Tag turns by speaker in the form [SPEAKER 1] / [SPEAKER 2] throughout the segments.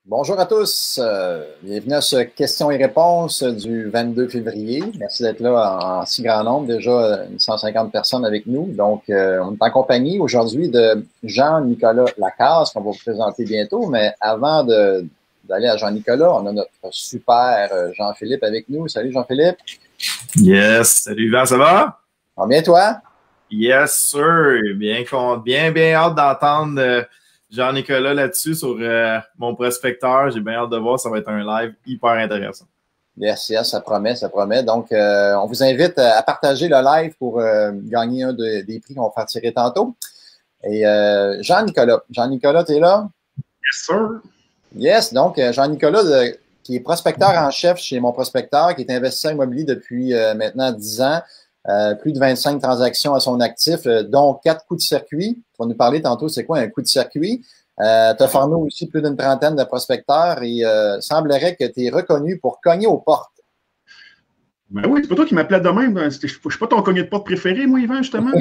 [SPEAKER 1] Bonjour à tous. Bienvenue à ce questions et réponses du 22 février. Merci d'être là en si grand nombre. Déjà 150 personnes avec nous. Donc, on est en compagnie aujourd'hui de Jean-Nicolas Lacasse qu'on va vous présenter bientôt. Mais avant d'aller à Jean-Nicolas, on a notre super Jean-Philippe avec nous. Salut Jean-Philippe.
[SPEAKER 2] Yes. Salut Yvan, ça va?
[SPEAKER 1] Ça va bien toi?
[SPEAKER 2] Yes, sir. Bien hâte d'entendre Jean-Nicolas là-dessus sur mon prospecteur. J'ai bien hâte de voir. Ça va être un live hyper intéressant.
[SPEAKER 1] Yes, ça promet, ça promet. Donc, on vous invite à partager le live pour gagner un des prix qu'on va faire tirer tantôt. Et Jean-Nicolas, tu es là?
[SPEAKER 2] Yes, sir.
[SPEAKER 1] Yes, donc Jean-Nicolas, qui est prospecteur en chef chez Mon Prospecteur, qui est investisseur immobilier depuis maintenant 10 ans, plus de 25 transactions à son actif, dont 4 coups de circuit. Tu vas nous parler tantôt, c'est quoi un coup de circuit? Tu as formé aussi plus d'une trentaine de prospecteurs et semblerait que tu es reconnu pour cogner aux portes.
[SPEAKER 3] Ben oui, c'est pas toi qui m'appelais de même. Je ne suis pas ton cogné de porte préféré, moi, Yvan, justement.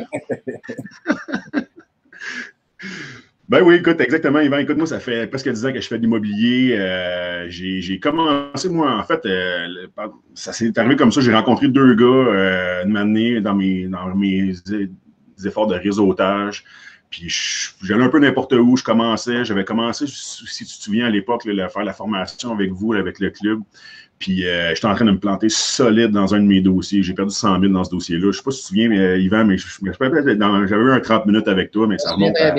[SPEAKER 3] Ben oui, écoute, exactement, Yvan. Écoute, moi, ça fait presque 10 ans que je fais de l'immobilier. J'ai commencé, moi, en fait, ça s'est arrivé comme ça. J'ai rencontré deux gars une année dans mes efforts de réseautage. Puis j'allais un peu n'importe où. J'avais commencé, si tu te souviens, à l'époque, à faire la formation avec vous, avec le club. Puis j'étais en train de me planter solide dans un de mes dossiers. J'ai perdu 100 000 dans ce dossier-là. Je ne sais pas si tu te souviens, mais, Yvan, mais j'avais eu un 30 minutes avec toi, mais ça remonte à...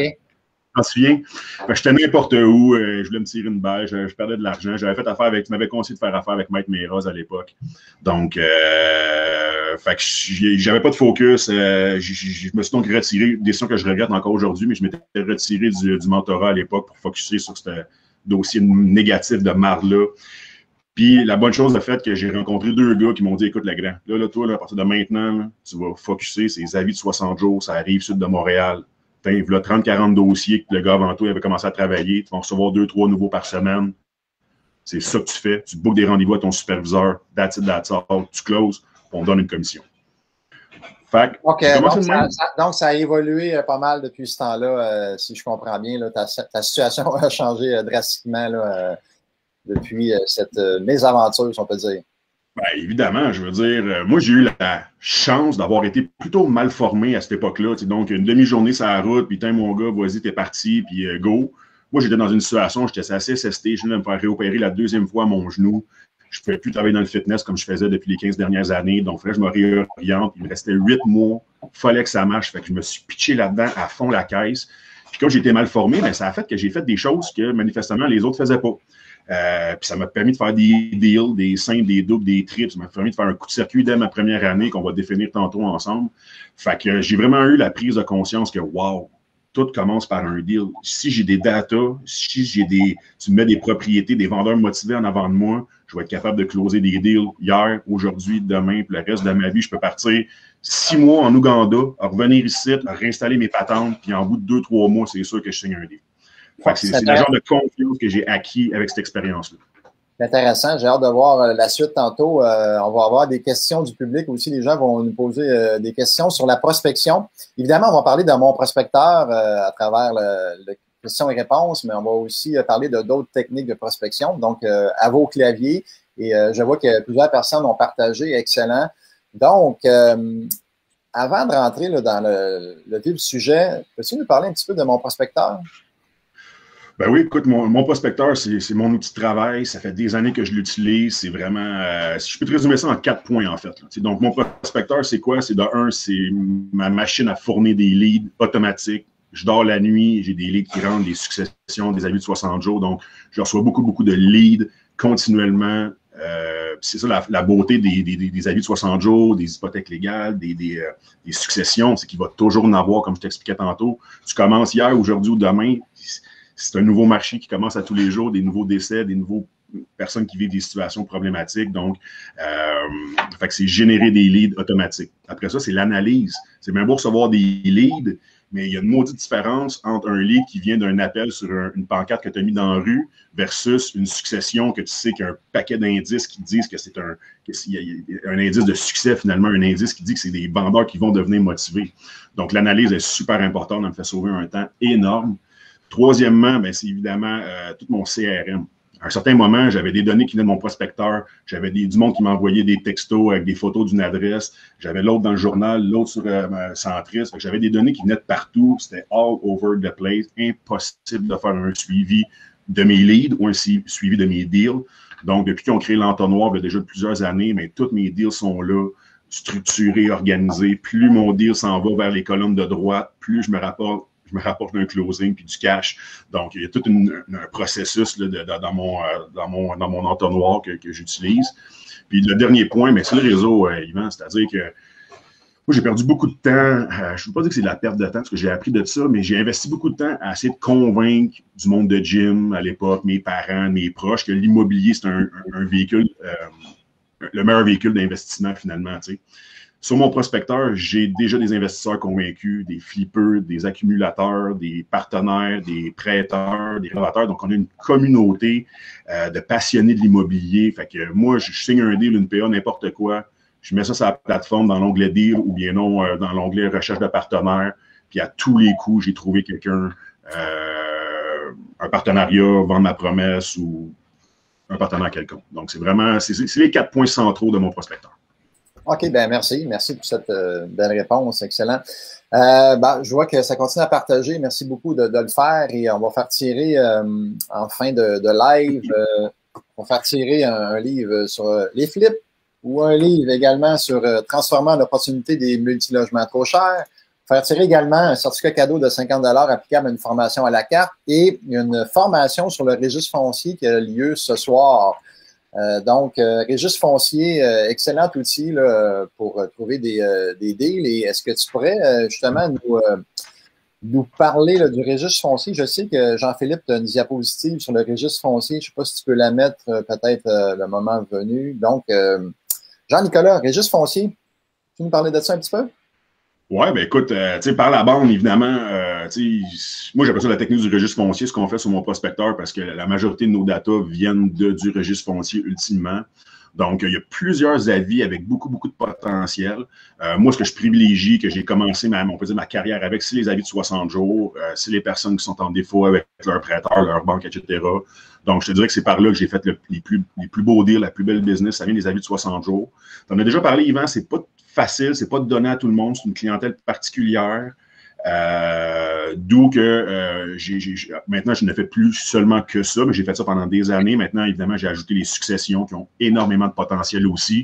[SPEAKER 3] Je m'en souviens. J'étais n'importe où. Je voulais me tirer une balle. Je perdais de l'argent. Tu m'avais conseillé de faire affaire avec Mike Meras à l'époque. Donc, fait que j'avais pas de focus. Je me suis donc retiré. Décision que je regrette encore aujourd'hui, mais je m'étais retiré du mentorat à l'époque pour focuser sur ce dossier négatif de marde-là. Puis la bonne chose, le fait que j'ai rencontré deux gars qui m'ont dit, écoute, le grand, toi, à partir de maintenant, là, tu vas focuser, c'est les avis de 60 jours, ça arrive sud de Montréal. Il y a 30-40 dossiers que le gars avant toi avait commencé à travailler. Tu vas en recevoir 2-3 nouveaux par semaine. C'est ça que tu fais. Tu bookes des rendez-vous à ton superviseur. That's it, that's all. Tu closes, on donne une commission. Fait
[SPEAKER 1] OK, donc ça a évolué pas mal depuis ce temps-là, si je comprends bien. Là, ta situation a changé drastiquement là, depuis cette mésaventure, si on peut dire.
[SPEAKER 3] Ben, évidemment, je veux dire, moi, j'ai eu la chance d'avoir été plutôt mal formé à cette époque-là. Donc, une demi-journée sur la route, puis mon gars, vas-y, t'es parti, puis go. Moi, j'étais dans une situation, j'étais assez SST, je venais de me faire réopérer la deuxième fois à mon genou. Je ne pouvais plus travailler dans le fitness comme je faisais depuis les 15 dernières années. Donc, il fallait que je me réoriente. Il me restait 8 mois. Il fallait que ça marche. Fait que je me suis pitché là-dedans à fond la caisse. Puis comme j'étais mal formé, ben, ça a fait que j'ai fait des choses que, manifestement, les autres ne faisaient pas. Puis ça m'a permis de faire des deals, des simples, des doubles, des trips. Ça m'a permis de faire un coup de circuit dès ma première année qu'on va définir tantôt ensemble. Fait que j'ai vraiment eu la prise de conscience que, wow, tout commence par un deal. Si j'ai des data, si tu mets des propriétés, des vendeurs motivés en avant de moi, je vais être capable de closer des deals hier, aujourd'hui, demain, puis le reste de ma vie. Je peux partir 6 mois en Ouganda, à revenir ici, à réinstaller mes patentes, puis en bout de 2-3 mois, c'est sûr que je signe un deal. C'est le genre de confiance que j'ai acquis avec cette expérience-là.
[SPEAKER 1] C'est intéressant. J'ai hâte de voir la suite tantôt. On va avoir des questions du public aussi. Les gens vont nous poser des questions sur la prospection. Évidemment, on va parler de Mon Prospecteur à travers le questions et réponses, mais on va aussi parler de d'autres techniques de prospection. Donc, à vos claviers. Et je vois que plusieurs personnes ont partagé. Excellent. Donc, avant de rentrer là, dans le vif du sujet, peux-tu nous parler un petit peu de Mon Prospecteur?
[SPEAKER 3] Ben oui, écoute, mon prospecteur, c'est mon outil de travail. Ça fait des années que je l'utilise. C'est vraiment... si je peux te résumer ça en 4 points, en fait. Là. Donc, mon prospecteur, c'est quoi? C'est de un, c'est ma machine à fournir des leads automatiques. Je dors la nuit, j'ai des leads qui rentrent, des successions, des avis de 60 jours. Donc, je reçois beaucoup de leads continuellement. C'est ça la beauté des avis de 60 jours, des hypothèques légales, des successions. C'est qu'il va toujours en avoir, comme je t'expliquais tantôt. Tu commences hier, aujourd'hui ou demain... C'est un nouveau marché qui commence à tous les jours, des nouveaux décès, des nouvelles personnes qui vivent des situations problématiques. Donc, fait que c'est générer des leads automatiques. Après ça, c'est l'analyse. C'est bien beau recevoir des leads, mais il y a une maudite différence entre un lead qui vient d'un appel sur une pancarte que tu as mis dans la rue versus une succession que tu sais qu'il y a un paquet d'indices qui disent que c'est un indice de succès, finalement, un indice qui dit que c'est des vendeurs qui vont devenir motivés. Donc, l'analyse est super importante, ça me fait sauver un temps énorme. Troisièmement, ben, c'est évidemment tout mon CRM. À un certain moment, j'avais des données qui venaient de mon prospecteur, j'avais du monde qui m'envoyait des textos avec des photos d'une adresse, j'avais l'autre dans le journal, l'autre sur Centris. J'avais des données qui venaient de partout, c'était all over the place, impossible de faire un suivi de mes leads ou un suivi de mes deals. Donc, depuis qu'ils ont créé l'entonnoir, il y a déjà plusieurs années, mais tous mes deals sont là, structurés, organisés. Plus mon deal s'en va vers les colonnes de droite, plus je me rapporte d'un closing puis du cash. Donc, il y a tout un processus là, dans mon entonnoir que j'utilise. Puis le dernier point, mais c'est le réseau, Yvan, c'est-à-dire que moi, j'ai perdu beaucoup de temps. Je ne veux pas dire que c'est de la perte de temps, parce que j'ai appris de ça, mais j'ai investi beaucoup de temps à essayer de convaincre du monde de gym à l'époque, mes parents, mes proches, que l'immobilier, c'est un véhicule, le meilleur véhicule d'investissement finalement, tu sais. Sur mon prospecteur, j'ai déjà des investisseurs convaincus, des flippers, des accumulateurs, des partenaires, des prêteurs, des rénovateurs. Donc, on a une communauté de passionnés de l'immobilier. Fait que moi, je signe un deal, une PA, n'importe quoi. Je mets ça sur la plateforme dans l'onglet deal ou bien non dans l'onglet recherche de partenaires. Puis à tous les coups, j'ai trouvé quelqu'un, un partenariat, vendre ma promesse ou un partenaire quelconque. Donc, c'est vraiment, c'est les 4 points centraux de mon prospecteur.
[SPEAKER 1] OK, bien merci. Merci pour cette belle réponse. Excellent. Je vois que ça continue à partager. Merci beaucoup de le faire et on va faire tirer en fin de live, on va faire tirer un livre sur les flips ou un livre également sur transformant l'opportunité des multilogements trop chers. Faire tirer également un certificat cadeau de 50 $ applicable à une formation à la carte et une formation sur le registre foncier qui a lieu ce soir. Donc, registre foncier, excellent outil là, pour trouver des deals. Et est-ce que tu pourrais justement nous parler là, du registre foncier? Je sais que Jean-Philippe a une diapositive sur le registre foncier. Je ne sais pas si tu peux la mettre peut-être le moment venu. Donc, Jean-Nicolas, registre foncier, tu peux nous parler de ça un petit peu?
[SPEAKER 3] Oui, bien écoute, tu sais, par la bande, évidemment, moi j'appelle ça la technique du registre foncier, ce qu'on fait sur mon prospecteur, parce que la majorité de nos datas viennent du registre foncier ultimement. Donc, il y a plusieurs avis avec beaucoup, beaucoup de potentiel. Moi, ce que je privilégie, que j'ai commencé on peut dire ma carrière avec, c'est les avis de 60 jours, c'est les personnes qui sont en défaut avec leur prêteur, leur banque, etc. Donc, je te dirais que c'est par là que j'ai fait les plus beaux deals, la plus belle business. Ça vient des avis de 60 jours. Tu en as déjà parlé, Yvan, c'est pas facile, c'est pas de donner à tout le monde, c'est une clientèle particulière. D'où que maintenant, je ne fais plus seulement que ça, mais j'ai fait ça pendant des années. Maintenant, évidemment, j'ai ajouté les successions qui ont énormément de potentiel aussi.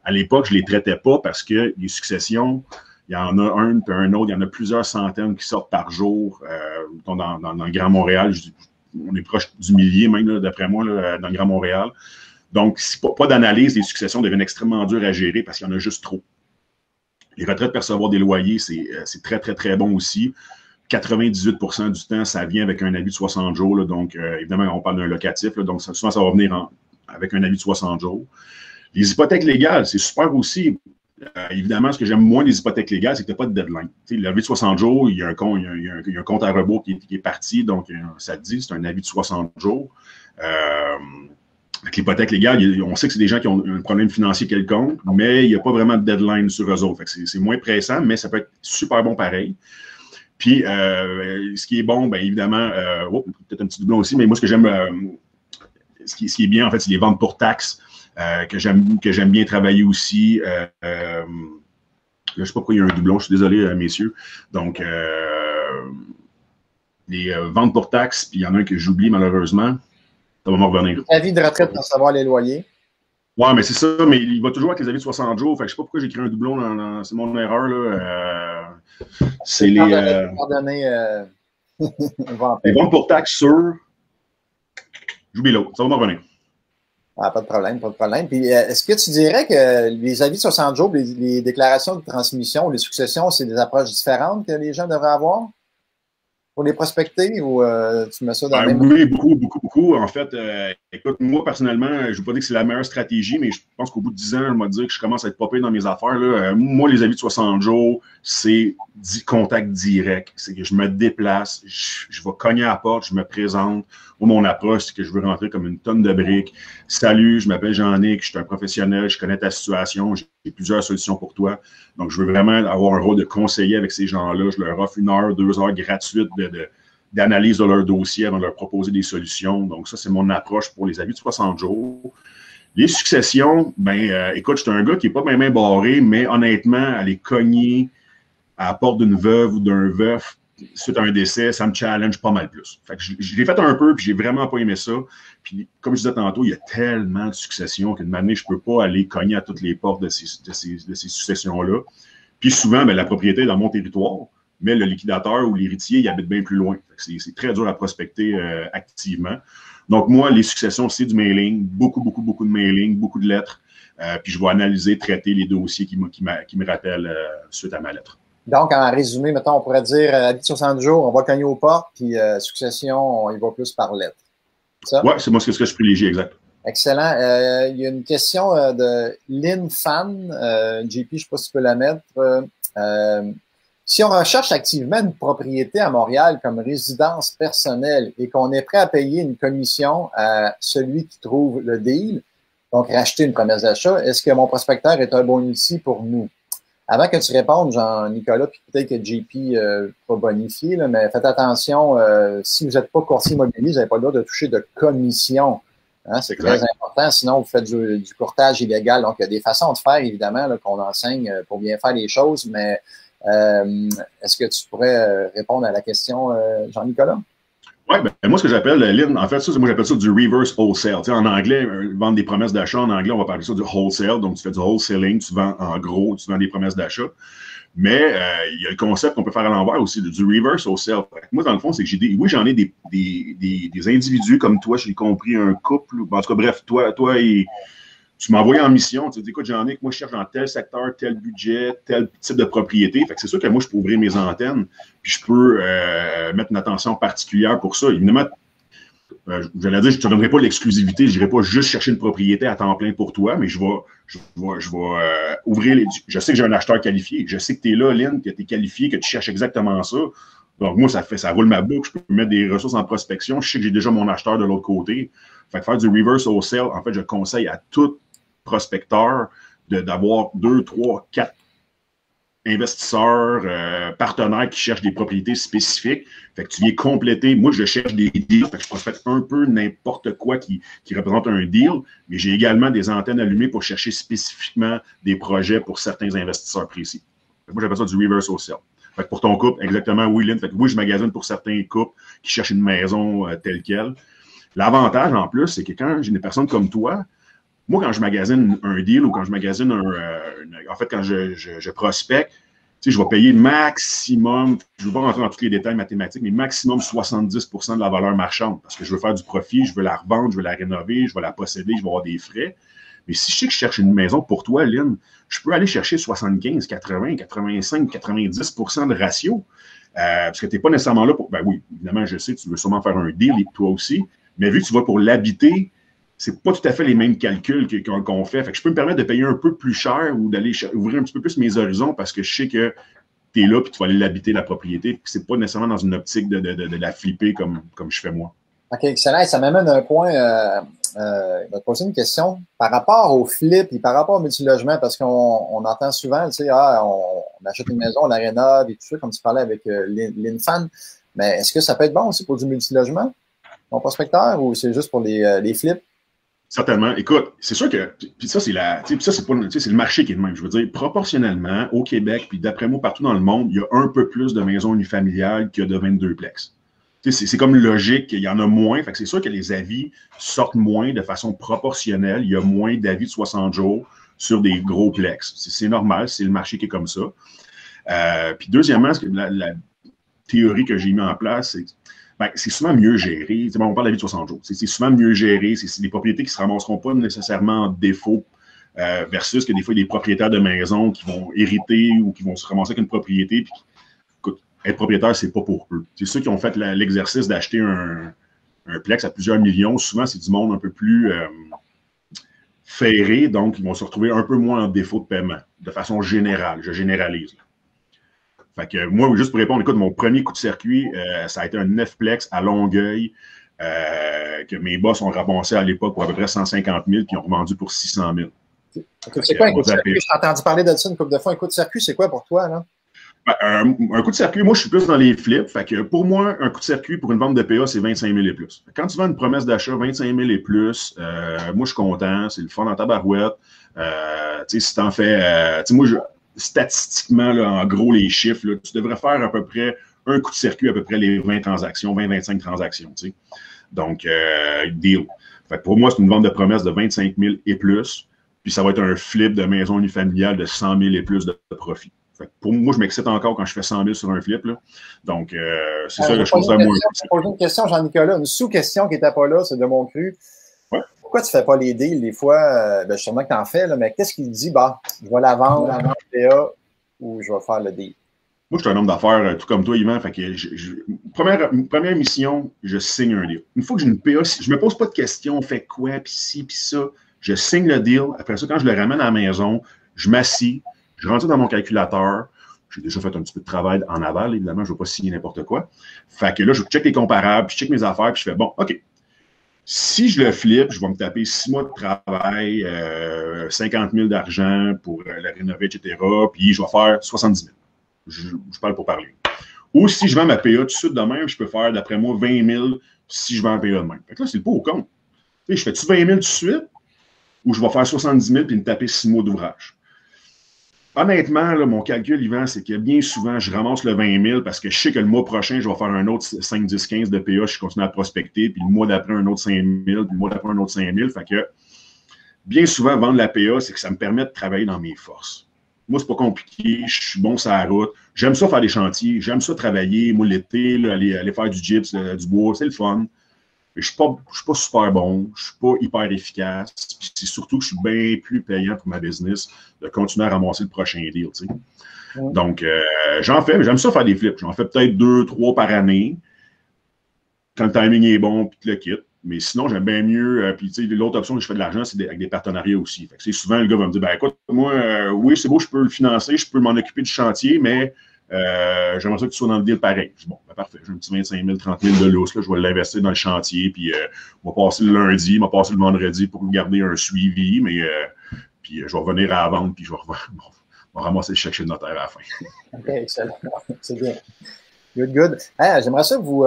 [SPEAKER 3] À l'époque, je ne les traitais pas parce que les successions, il y en a un puis un autre, il y en a plusieurs centaines qui sortent par jour. Dans le Grand Montréal, on est proche du millier même, d'après moi, là, dans le Grand Montréal. Donc, si pas d'analyse, les successions deviennent extrêmement dures à gérer parce qu'il y en a juste trop. Les retraites percevoir des loyers, c'est très, très, très bon aussi. 98% du temps, ça vient avec un avis de 60 jours. Là, donc, évidemment, on parle d'un locatif. Là, donc, souvent, ça va venir avec un avis de 60 jours. Les hypothèques légales, c'est super aussi. Évidemment, ce que j'aime moins des hypothèques légales, c'est que tu n'as pas de deadline. L'avis de 60 jours, il y a un compte à rebours qui est parti. Donc, ça te dit, c'est un avis de 60 jours. Avec l'hypothèque légale, on sait que c'est des gens qui ont un problème financier quelconque, mais il n'y a pas vraiment de deadline sur eux autres. Fait que c'est moins pressant, mais ça peut être super bon pareil. Puis, ce qui est bon, bien évidemment, peut-être un petit doublon aussi, mais moi, ce que j'aime, ce qui est bien, en fait, c'est les ventes pour taxes, que j'aime bien travailler aussi. Là, je ne sais pas pourquoi il y a un doublon, je suis désolé, messieurs. Donc, les ventes pour taxes, puis il y en a un que j'oublie malheureusement. Ça va me revenir.
[SPEAKER 1] Avis de retraite pour savoir les loyers.
[SPEAKER 3] Oui, mais c'est ça, mais il va toujours avec les avis de 60 jours. Fait que je ne sais pas pourquoi j'ai écrit un doublon c'est mon erreur. Là. C'est les. Les ventes pour taxes sur. J'oublie l'autre. Ça va me revenir.
[SPEAKER 1] Ah, pas de problème, pas de problème. Puis, est-ce que tu dirais que les avis de 60 jours, les déclarations de transmission, les successions, c'est des approches différentes que les gens devraient avoir? Pour les prospecter ou tu mets ça dans le même...
[SPEAKER 3] Oui, beaucoup. En fait, écoute, moi, personnellement, je ne veux pas dire que c'est la meilleure stratégie, mais je pense qu'au bout de 10 ans, je vais dire que je commence à être popé dans mes affaires. Là. Moi, les avis de 60 jours, c'est contact direct. C'est que je me déplace, je vais cogner à la porte, je me présente. Moi, mon approche, c'est que je veux rentrer comme une tonne de briques. Salut, je m'appelle Jean-Nic, je suis un professionnel, je connais ta situation, j'ai plusieurs solutions pour toi. Donc, je veux vraiment avoir un rôle de conseiller avec ces gens-là. Je leur offre 1 heure, 2 heures gratuites d'analyse de leur dossier avant de leur proposer des solutions. Donc, ça, c'est mon approche pour les avis de 60 jours. Les successions, écoute, je suis un gars qui n'est pas même barré, mais honnêtement, aller cogner à la porte d'une veuve ou d'un veuf suite à un décès, ça me challenge pas mal plus. Fait que je l'ai fait un peu, puis j'ai vraiment pas aimé ça. Puis, comme je disais tantôt, il y a tellement de successions qu'une année, je peux pas aller cogner à toutes les portes de ces successions-là. Puis souvent, la propriété est dans mon territoire, mais le liquidateur ou l'héritier, il habite bien plus loin. C'est très dur à prospecter activement. Donc, moi, les successions, c'est du mailing, beaucoup de mailing, beaucoup de lettres. Puis je vais analyser, traiter les dossiers qui me rappellent suite à ma lettre.
[SPEAKER 1] Donc, en résumé, mettons, on pourrait dire, à 60 jours, on va cogner aux portes, puis succession, on y va plus par lettre.
[SPEAKER 3] Oui, c'est moi ce que je privilégie, exact.
[SPEAKER 1] Excellent. Il y a une question de Lynn Fan. JP, je ne sais pas si tu peux la mettre. Si on recherche activement une propriété à Montréal comme résidence personnelle et qu'on est prêt à payer une commission à celui qui trouve le deal, donc racheter une promesse d'achat, est-ce que mon prospecteur est un bon outil pour nous? Avant que tu répondes, Jean-Nicolas, puis peut-être que JP va bonifier, là, mais faites attention, si vous n'êtes pas courtier immobilier, vous n'avez pas le droit de toucher de commission. Hein, c'est très important, sinon vous faites du courtage illégal. Donc, il y a des façons de faire, évidemment, là, qu'on enseigne pour bien faire les choses, mais est-ce que tu pourrais répondre à la question, Jean-Nicolas?
[SPEAKER 3] Oui, moi, ce que j'appelle, Lynn, en fait, moi, j'appelle ça du reverse wholesale. Tu sais, en anglais, vendre des promesses d'achat, en anglais, on va parler ça du wholesale. Donc, tu fais du wholesaling, tu vends en gros, tu vends des promesses d'achat. Mais il y a le concept qu'on peut faire à l'envers aussi, du reverse wholesale. Moi, dans le fond, c'est que j'en ai des individus comme toi, j'ai compris, un couple. En tout cas, bref, toi et tu m'as envoyé en mission, tu dis, écoute, Jean-Nic, moi, je cherche dans tel secteur, tel budget, tel type de propriété. Fait que c'est sûr que moi, je peux ouvrir mes antennes, puis je peux mettre une attention particulière pour ça. Évidemment, j'allais dire, je ne te donnerai pas l'exclusivité, je n'irai pas juste chercher une propriété à temps plein pour toi, mais je vais ouvrir les. Je sais que j'ai un acheteur qualifié. Je sais que tu es là, Lynn, que tu es qualifié, que tu cherches exactement ça. Donc, moi, ça roule ma boucle. Je peux mettre des ressources en prospection. Je sais que j'ai déjà mon acheteur de l'autre côté. Fait que faire du reverse wholesale, en fait, je conseille à tout prospecteur d'avoir 2, 3, 4 investisseurs, partenaires qui cherchent des propriétés spécifiques. Fait que tu viens compléter. Moi, je cherche des deals. Fait que je prospecte un peu n'importe quoi qui représente un deal, mais j'ai également des antennes allumées pour chercher spécifiquement des projets pour certains investisseurs précis. Fait que moi, j'appelle ça du reverse wholesale. Fait que pour ton couple, exactement, oui, Lynn. Fait que oui, je magasine pour certains couples qui cherchent une maison telle quelle. L'avantage, en plus, c'est que quand j'ai des personnes comme toi, moi, quand je magasine un deal ou quand je magasine en fait, quand je prospecte, tu sais, je vais payer maximum, je ne veux pas rentrer dans tous les détails mathématiques, mais maximum 70% de la valeur marchande parce que je veux faire du profit, je veux la revendre, je veux la rénover, je veux la posséder, je vais avoir des frais. Mais si je sais que je cherche une maison pour toi, Lynn, je peux aller chercher 75, 80, 85, 90% de ratio parce que tu n'es pas nécessairement là pour. Ben oui, évidemment, je sais que tu veux sûrement faire un deal, toi aussi, mais vu que tu vas pour l'habiter, c'est pas tout à fait les mêmes calculs qu'on fait. Fait que je peux me permettre de payer un peu plus cher ou d'aller ouvrir un petit peu plus mes horizons parce que je sais que tu es là et tu vas aller l'habiter, la propriété. Puis c'est pas nécessairement dans une optique de la flipper comme je fais moi. OK,
[SPEAKER 1] excellent. Ça m'amène à un point. Je vais te poser une question par rapport au flip et par rapport au multilogement, parce qu'on entend souvent, tu sais, on achète une maison, on la rénove et tout ça, comme tu parlais avec Lynn Fan. Mais est-ce que ça peut être bon aussi pour du multilogement, mon prospecteur, ou c'est juste pour les flips?
[SPEAKER 3] Certainement. Écoute, c'est sûr que, puis ça, c'est le marché qui est le même. Je veux dire, proportionnellement, au Québec, puis d'après moi, partout dans le monde, il y a un peu plus de maisons unifamiliales qu'il y a de 22 plex. C'est comme logique, il y en a moins. Fait que c'est sûr que les avis sortent moins de façon proportionnelle. Il y a moins d'avis de 60 jours sur des gros plex. C'est normal, c'est le marché qui est comme ça. Puis deuxièmement, la théorie que j'ai mis en place, c'est souvent mieux géré. On parle de la vie de 60 jours. C'est souvent mieux géré. C'est des propriétés qui ne se ramasseront pas nécessairement en défaut versus que des fois, il y a des propriétaires de maisons qui vont hériter ou qui vont se ramasser avec une propriété. Puis, écoute, être propriétaire, c'est pas pour eux. C'est ceux qui ont fait l'exercice d'acheter un plex à plusieurs millions. Souvent, c'est du monde un peu plus ferré. Donc, ils vont se retrouver un peu moins en défaut de paiement de façon générale. Je généralise. Fait que moi, juste pour répondre, écoute, mon premier coup de circuit, ça a été un 9plex à Longueuil que mes boss ont ramassé à l'époque pour à peu près 150 000 puis ils ont revendu pour 600 000.
[SPEAKER 1] Okay. C'est quoi un coup de circuit? J'ai entendu parler de ça une couple de fois. Un coup de circuit, c'est quoi pour toi, là?
[SPEAKER 3] Ben, un coup de circuit, moi, je suis plus dans les flips. Fait que pour moi, un coup de circuit pour une vente de PA, c'est 25 000 et plus. Quand tu vends une promesse d'achat 25 000 et plus, moi, je suis content. C'est le fun dans ta barouette. Si tu en fais... moi, statistiquement, là, en gros, les chiffres, là, tu devrais faire à peu près un coup de circuit à peu près les 20 transactions, 20-25 transactions. T'sais. Donc, deal. Fait que pour moi, c'est une vente de promesse de 25 000 et plus. Puis ça va être un flip de maison unifamiliale de 100 000 et plus de profit. Fait que pour moi, je m'excite encore quand je fais 100 000 sur un flip. Là. Donc, c'est ça que je trouve ça moins.
[SPEAKER 1] Je pose une question, Jean-Nicolas, une sous-question qui n'était pas là, c'est de mon cru.
[SPEAKER 3] Ouais.
[SPEAKER 1] Pourquoi tu ne fais pas les deals des fois? Sûrement que tu en fais, là, mais qu'est-ce qui te dit, bah, je vais la vendre PA ou je vais faire le deal?
[SPEAKER 3] Moi, je suis un homme d'affaires tout comme toi, Yvan. Fait que première mission, je signe un deal. Une fois que j'ai une PA, je ne me pose pas de questions, on fait quoi, puis ci, puis ça. Je signe le deal. Après ça, quand je le ramène à la maison, je m'assis, je rentre dans mon calculateur. J'ai déjà fait un petit peu de travail en aval, évidemment, je ne vais pas signer n'importe quoi. Fait que là, je check les comparables, puis je check mes affaires, puis je fais, bon, OK. Si je le flippe, je vais me taper 6 mois de travail, 50 000 d'argent pour la rénover, etc., puis je vais faire 70 000. Je parle pour parler. Ou si je vends ma PA tout de suite de même, je peux faire, d'après moi, 20 000 si je vends ma PA de même. Fait que là, c'est le pot au compte. Tu sais, je fais-tu 20 000 tout de suite ou je vais faire 70 000 puis me taper 6 mois d'ouvrage? Honnêtement, là, mon calcul, Yvan, c'est que bien souvent, je ramasse le 20 000 parce que je sais que le mois prochain, je vais faire un autre 5, 10, 15 de PA, je continue à prospecter, puis le mois d'après, un autre 5 000, puis le mois d'après, un autre 5 000. Fait que bien souvent, vendre la PA, c'est que ça me permet de travailler dans mes forces. Moi, c'est pas compliqué, je suis bon sur la route. J'aime ça faire des chantiers, j'aime ça travailler. Moi, l'été, aller faire du gyps, du bois, c'est le fun. Je suis pas super bon, je suis pas hyper efficace. Puis c'est surtout que je suis bien plus payant pour ma business de continuer à ramasser le prochain deal. Tu sais. Donc, j'en fais, mais j'aime ça faire des flips. J'en fais peut-être 2, 3 par année. Quand le timing est bon, puis tu le quittes. Mais sinon, j'aime bien mieux. Puis, tu sais, l'autre option que je fais de l'argent, c'est avec des partenariats aussi. Fait que, souvent, le gars va me dire, ben écoute, moi, oui, c'est beau, je peux le financer, je peux m'en occuper du chantier, mais j'aimerais ça que tu sois dans le deal pareil. Je dis, bon, ben parfait, j'ai un petit 25 000, 30 000 de lousse, là, je vais l'investir dans le chantier, puis on va passer le lundi, on va passer le vendredi pour garder un suivi, mais puis je vais revenir à la vente, puis je vais ramasser le chèque chez le notaire à la fin.
[SPEAKER 1] OK, excellent. C'est bien. Good, good. Hey, j'aimerais ça vous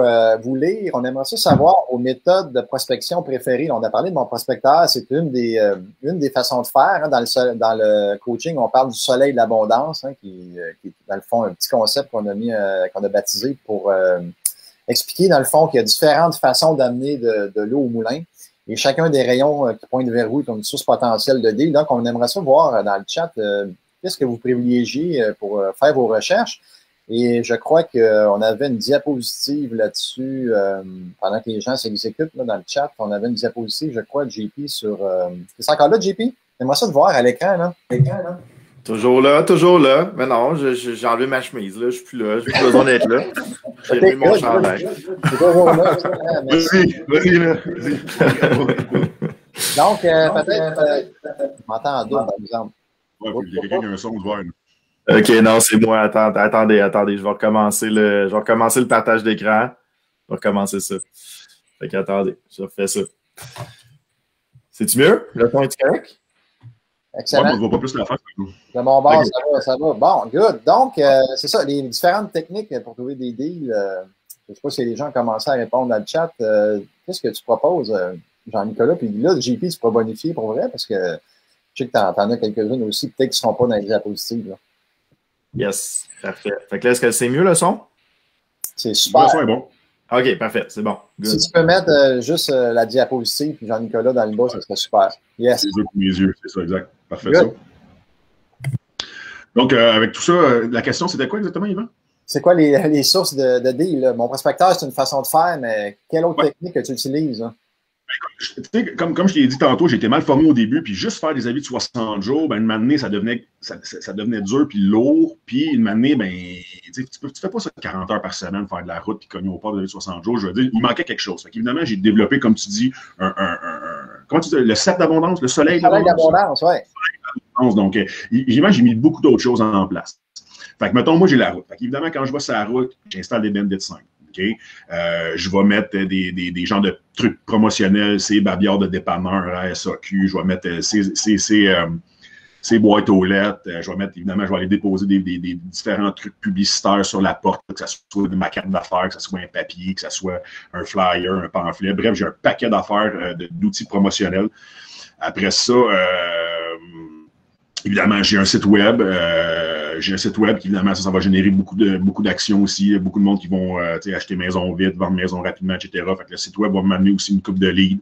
[SPEAKER 1] lire. On aimerait ça savoir vos méthodes de prospection préférées. On a parlé de mon prospecteur. C'est une des façons de faire. Hein. Dans le coaching, on parle du soleil de l'abondance, hein, qui est, dans le fond, un petit concept qu'on a baptisé pour expliquer, dans le fond, qu'il y a différentes façons d'amener de l'eau au moulin. Et chacun des rayons qui pointent vers vous est une source potentielle de deal. Donc, on aimerait ça voir dans le chat qu'est-ce que vous privilégiez pour faire vos recherches. Et je crois qu'on avait une diapositive là-dessus pendant que les gens s'exécutent là, dans le chat. On avait une diapositive, je crois, de JP sur... C'est encore là, JP? J'aimerais ça de voir à l'écran, là.
[SPEAKER 2] Toujours là. Mais non, j'ai enlevé ma chemise, là. Je suis plus là. J'ai plus besoin d'être là. J'ai mis mon chandail.
[SPEAKER 1] C'est toujours là.
[SPEAKER 3] Vas-y, là.
[SPEAKER 1] Donc, peut-être... je m'entends en double, par exemple.
[SPEAKER 3] Ouais, puis il y a quelqu'un qui a un son de voir, là.
[SPEAKER 2] OK, non, c'est moi. Attendez. Je vais recommencer le partage d'écran. Je vais recommencer ça. Fait qu'attendez, je refais ça. C'est-tu mieux? Le son est correct?
[SPEAKER 1] Excellent.
[SPEAKER 3] Ouais, on ne voit pas plus la face.
[SPEAKER 1] De mon bord, okay. Ça va. Bon, good. Donc, c'est ça, les différentes techniques pour trouver des deals. Je ne sais pas si les gens ont commencé à répondre dans le chat. Qu'est-ce que tu proposes, Jean-Nicolas? Puis là, JP, tu pourras bonifier pour vrai parce que je sais que tu en as quelques-unes aussi, peut-être qui ne seront pas dans les diapositives. Là.
[SPEAKER 2] Yes, parfait. Fait que là, est-ce que c'est mieux le son?
[SPEAKER 1] C'est super.
[SPEAKER 3] Le son est bon.
[SPEAKER 2] OK, parfait, c'est bon.
[SPEAKER 1] Good. Si tu peux mettre juste la diapositive puis Jean-Nicolas dans le bas, ça serait super. Yes.
[SPEAKER 3] C'est pour mes yeux, c'est ça, exact. Parfait, good. Ça. Donc, avec tout ça, la question, c'était quoi exactement, Yvan?
[SPEAKER 1] C'est quoi les sources de deal? Là? Mon prospecteur, c'est une façon de faire, mais quelle autre technique que tu utilises? Hein?
[SPEAKER 3] Comme je t'ai dit tantôt, j'étais mal formé au début, puis juste faire des avis de 60 jours, ben, une année, ça devenait dur puis lourd, puis une année, ben, tu fais pas ça 40 heures par semaine, faire de la route puis cogner au port de 60 jours, je veux dire, il manquait quelque chose. Fait qu'évidemment, j'ai développé, comme tu dis, comment tu dis, le cercle d'abondance, le soleil d'abondance.
[SPEAKER 1] Oui.
[SPEAKER 3] Donc, j'ai mis beaucoup d'autres choses en place. Fait que, mettons, moi, j'ai la route. Fait qu'évidemment, quand je vais sur la route, j'installe des bandits de 5. Okay? Je vais mettre des genres de trucs promotionnels, c'est babiards de dépanneur, SAQ, je vais mettre ces boîtes aux lettres. Je vais mettre, évidemment, je vais aller déposer des différents trucs publicitaires sur la porte, que ce soit ma carte d'affaires, que ce soit un papier, que ce soit un flyer, un pamphlet. Bref, j'ai un paquet d'affaires d'outils promotionnels. Après ça, évidemment, j'ai un site web. Qui, évidemment, ça va générer beaucoup d'actions aussi. Beaucoup de monde qui vont acheter maison vite, vendre maison rapidement, etc. Fait que le site web va m'amener aussi une coupe de leads.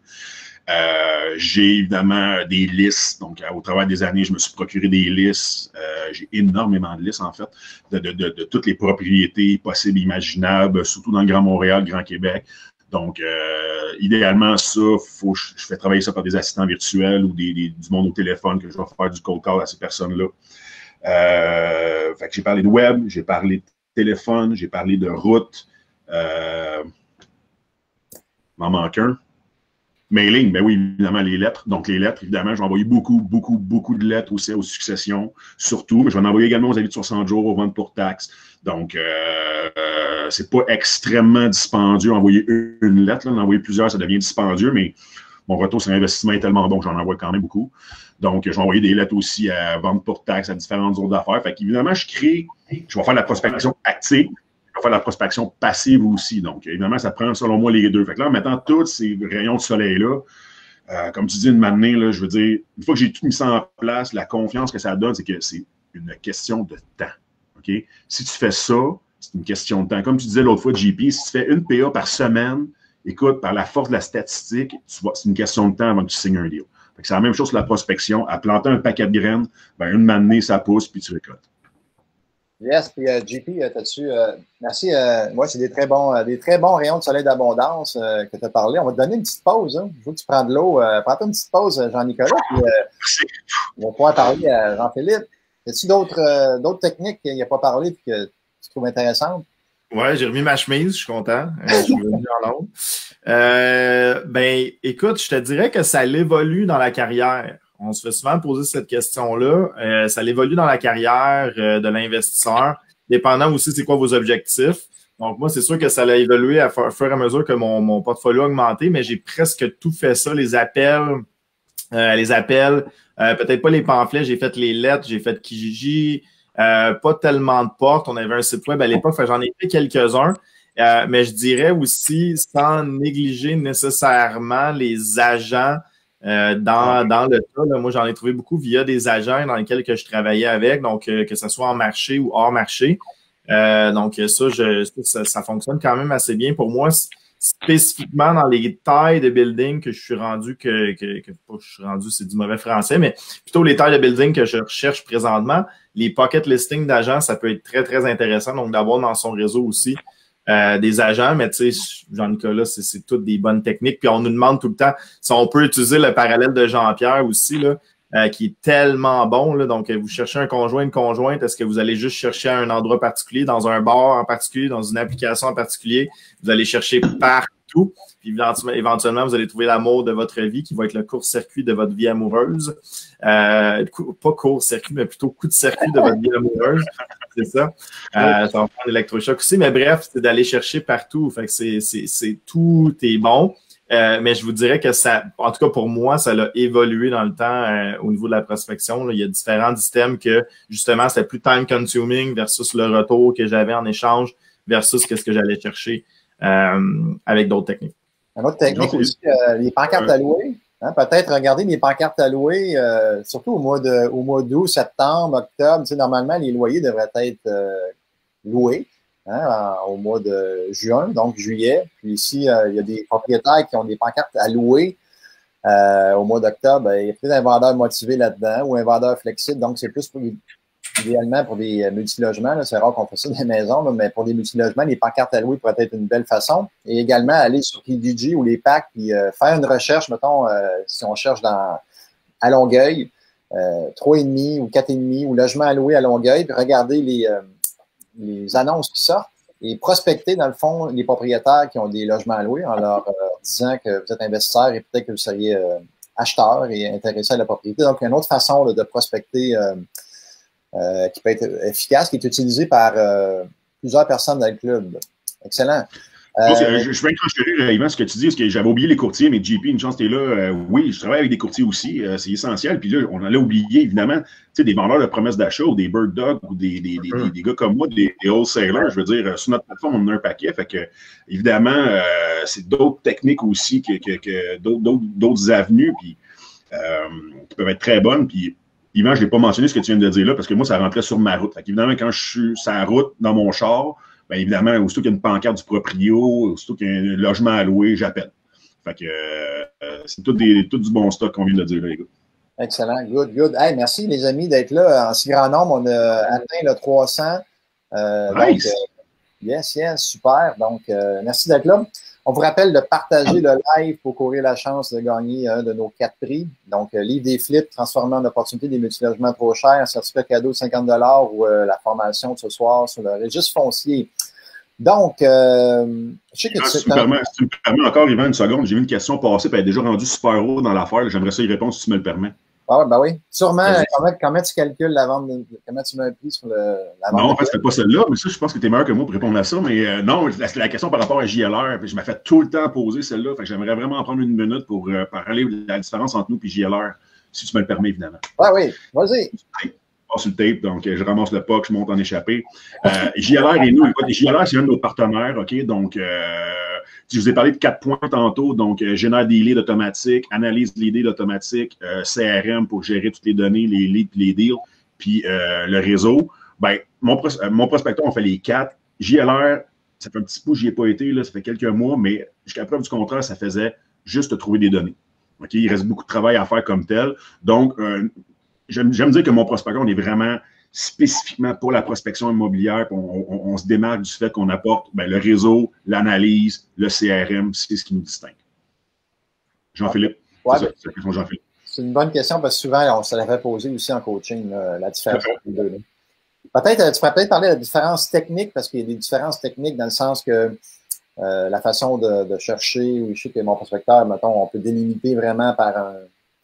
[SPEAKER 3] J'ai évidemment des listes. Donc, au travers des années, je me suis procuré des listes. J'ai énormément de listes, en fait, de toutes les propriétés possibles et imaginables, surtout dans le Grand Montréal, Grand Québec. Donc, idéalement, ça, je fais travailler ça par des assistants virtuels ou du monde au téléphone que je vais faire du cold call à ces personnes-là. Fait que j'ai parlé de web, j'ai parlé de téléphone, j'ai parlé de route. M'en manque un. Mailing, ben oui, évidemment, les lettres. Donc, les lettres, évidemment, je vais envoyer beaucoup de lettres aussi aux successions, surtout. Mais je vais en envoyer également aux avis de 60 jours, aux ventes pour taxes. Donc, c'est pas extrêmement dispendieux envoyer une lettre. Là. En envoyer plusieurs, ça devient dispendieux, mais mon retour sur investissement est tellement bon que j'en envoie quand même beaucoup. Donc, je vais envoyer des lettres aussi à vente pour taxes, à différentes autres affaires. Fait qu'évidemment, je vais faire de la prospection active. Je vais faire de la prospection passive aussi. Donc, évidemment, ça prend, selon moi, les deux. Fait que là, en mettant tous ces rayons de soleil-là, comme tu dis, une matinée, là, je veux dire, une fois que j'ai tout mis ça en place, la confiance que ça donne, c'est que c'est une question de temps. OK? Si tu fais ça, c'est une question de temps. Comme tu disais l'autre fois, JP, si tu fais une PA par semaine, écoute, par la force de la statistique, c'est une question de temps avant que tu signes un deal. Fait que c'est la même chose sur la prospection. À planter un paquet de graines, ben, une matinée, ça pousse, puis tu récoltes.
[SPEAKER 1] Yes, puis JP, t'as-tu. Merci. Moi, c'est des très bons rayons de soleil d'abondance que tu as parlé. On va te donner une petite pause. Hein. Je veux que tu prennes de l'eau. Prends-toi une petite pause, Jean-Nicolas. Puis, on va pouvoir parler à Jean-Philippe. Y a-tu d'autres techniques qu'il n'a pas parlé et que tu trouves intéressantes?
[SPEAKER 2] Ouais, j'ai remis ma chemise, je suis content. Je suis revenu en ondes. Ben, écoute, je te dirais que ça l'évolue dans la carrière. On se fait souvent poser cette question-là. Ça évolue dans la carrière de l'investisseur, dépendant aussi c'est quoi vos objectifs. Donc, moi, c'est sûr que ça a évolué au fur et à mesure que mon portfolio a augmenté, mais j'ai presque tout fait ça. Les appels, peut-être pas les pamphlets, j'ai fait les lettres, j'ai fait Kijiji, pas tellement de portes. On avait un site web à l'époque, j'en ai fait quelques-uns. Mais je dirais aussi, sans négliger nécessairement les agents, dans le cas, là, moi, j'en ai trouvé beaucoup via des agents dans lesquels que je travaillais avec, donc que ce soit en marché ou hors marché. Donc, ça fonctionne quand même assez bien pour moi. Spécifiquement dans les tailles de building que je suis rendu, c'est du mauvais français, mais plutôt les tailles de building que je recherche présentement, les pocket listings d'agents, ça peut être très, très intéressant, donc d'avoir dans son réseau aussi des agents, mais tu sais, Jean-Nicolas, c'est toutes des bonnes techniques. Puis on nous demande tout le temps si on peut utiliser le parallèle de Jean-Pierre aussi, là, qui est tellement bon. Là. Donc, vous cherchez un conjoint, une conjointe, est-ce que vous allez juste chercher à un endroit particulier, dans un bar en particulier, dans une application en particulier? Vous allez chercher partout. Puis éventuellement, vous allez trouver l'amour de votre vie qui va être le court-circuit de votre vie amoureuse. Pas court-circuit, mais plutôt coup de circuit de votre vie amoureuse. C'est ça. Ça va faire l'électrochoc aussi. Mais bref, c'est d'aller chercher partout. Fait que tout est bon. Mais je vous dirais que ça, en tout cas pour moi, ça a évolué dans le temps au niveau de la prospection. Là. Il y a différents systèmes que, justement, c'était plus time-consuming versus le retour que j'avais en échange versus ce que j'allais chercher avec d'autres techniques.
[SPEAKER 1] Une autre technique aussi, les pancartes allouées. Hein, peut-être regarder les pancartes allouées, surtout au mois d'août, septembre, octobre. Tu sais, normalement, les loyers devraient être loués au mois de juin, donc juillet. Puis ici, il y a des propriétaires qui ont des pancartes à louer au mois d'octobre. Il y a peut-être un vendeur motivé là-dedans ou un vendeur flexible. Donc, c'est plus idéalement pour des multilogements. C'est rare qu'on fasse ça dans les maisons, là, mais pour des multilogements, les pancartes à louer pourraient être une belle façon. Et également, aller sur Kijiji ou les packs, puis faire une recherche, mettons, si on cherche à Longueuil, 3,5 ou 4,5 ou logement à louer à Longueuil, puis regarder les annonces qui sortent et prospecter, dans le fond, les propriétaires qui ont des logements à louer en leur disant que vous êtes investisseur et peut-être que vous seriez acheteur et intéressé à la propriété. Donc, il y a une autre façon là, de prospecter qui peut être efficace, qui est utilisée par plusieurs personnes dans le club. Excellent.
[SPEAKER 3] Je vais enclencher, Yvan, ce que tu dis, parce que j'avais oublié les courtiers, mais JP, une chance, tu es là. Oui, je travaille avec des courtiers aussi, c'est essentiel. Puis là, on en a oublié, évidemment, tu sais, des vendeurs de promesses d'achat ou des Bird Dog ou des gars comme moi, des wholesalers. Je veux dire, sur notre plateforme, on en a un paquet. Fait que, évidemment, c'est d'autres techniques aussi que d'autres avenues puis, qui peuvent être très bonnes. Puis, Yvan, je ne l'ai pas mentionné ce que tu viens de dire là, parce que moi, ça rentrait sur ma route. Fait qu'évidemment, quand je suis sur la route, dans mon char, bien évidemment, aussitôt qu'il y a une pancarte du proprio, aussitôt qu'il y a un logement à louer, j'appelle. Fait que c'est tout du bon stock qu'on vient de dire là, les gars.
[SPEAKER 1] Excellent, good. Hey, merci les amis d'être là. En si grand nombre, on a atteint le 300.
[SPEAKER 3] Nice.
[SPEAKER 1] Donc, yes, super. Donc, merci d'être là. On vous rappelle de partager le live pour courir la chance de gagner un de nos 4 prix. Donc, livre des flips, transformé en opportunité des multilogements trop chers, un certificat cadeau de 50 $ ou la formation de ce soir sur le registre foncier. Donc, je sais que
[SPEAKER 3] si tu me permets encore, Yvan, une seconde, j'ai vu une question passer, puis elle est déjà rendue super haut dans l'affaire. J'aimerais ça y répondre si tu me le permets.
[SPEAKER 1] Ah, ben oui. Sûrement, comment tu calcules la vente, comment tu mets un prix sur la vente?
[SPEAKER 3] Non, en fait, c'était pas celle-là, mais ça, je pense que tu es meilleur que moi pour répondre à ça. Mais non, c'était la question par rapport à JLR. Puis je m'ai fait tout le temps poser celle-là. Fait que j'aimerais vraiment en prendre une minute pour parler de la différence entre nous et JLR, si tu me le permets, évidemment.
[SPEAKER 1] Ah oui, vas-y.
[SPEAKER 3] Sur le tape, donc je ramasse le puck, je monte en échappée. JLR et nous, JLR, c'est un de nos partenaires, OK? Donc, je vous ai parlé de 4 points tantôt, donc génère des leads automatiques, analyse les leads automatiques, CRM pour gérer toutes les données, les leads, les deals, puis le réseau. Ben, mon prospecteur, on fait les 4. JLR, ça fait un petit peu, j'y ai pas été, là, ça fait quelques mois, mais jusqu'à preuve du contraire, ça faisait juste trouver des données. OK? Il reste beaucoup de travail à faire comme tel. Donc, j'aime dire que mon prospecteur, on est vraiment spécifiquement pour la prospection immobilière. On se démarque du fait qu'on apporte le réseau, l'analyse, le CRM, c'est ce qui nous distingue. Jean-Philippe,
[SPEAKER 1] ouais,
[SPEAKER 3] c'est la question de Jean-Philippe.
[SPEAKER 1] C'est une bonne question parce que souvent, on se l'avait posé aussi en coaching, la différence entre les deux. Tu pourrais peut-être parler de la différence technique parce qu'il y a des différences techniques dans le sens que la façon de chercher, ou je sais que mon prospecteur, mettons, on peut délimiter vraiment par un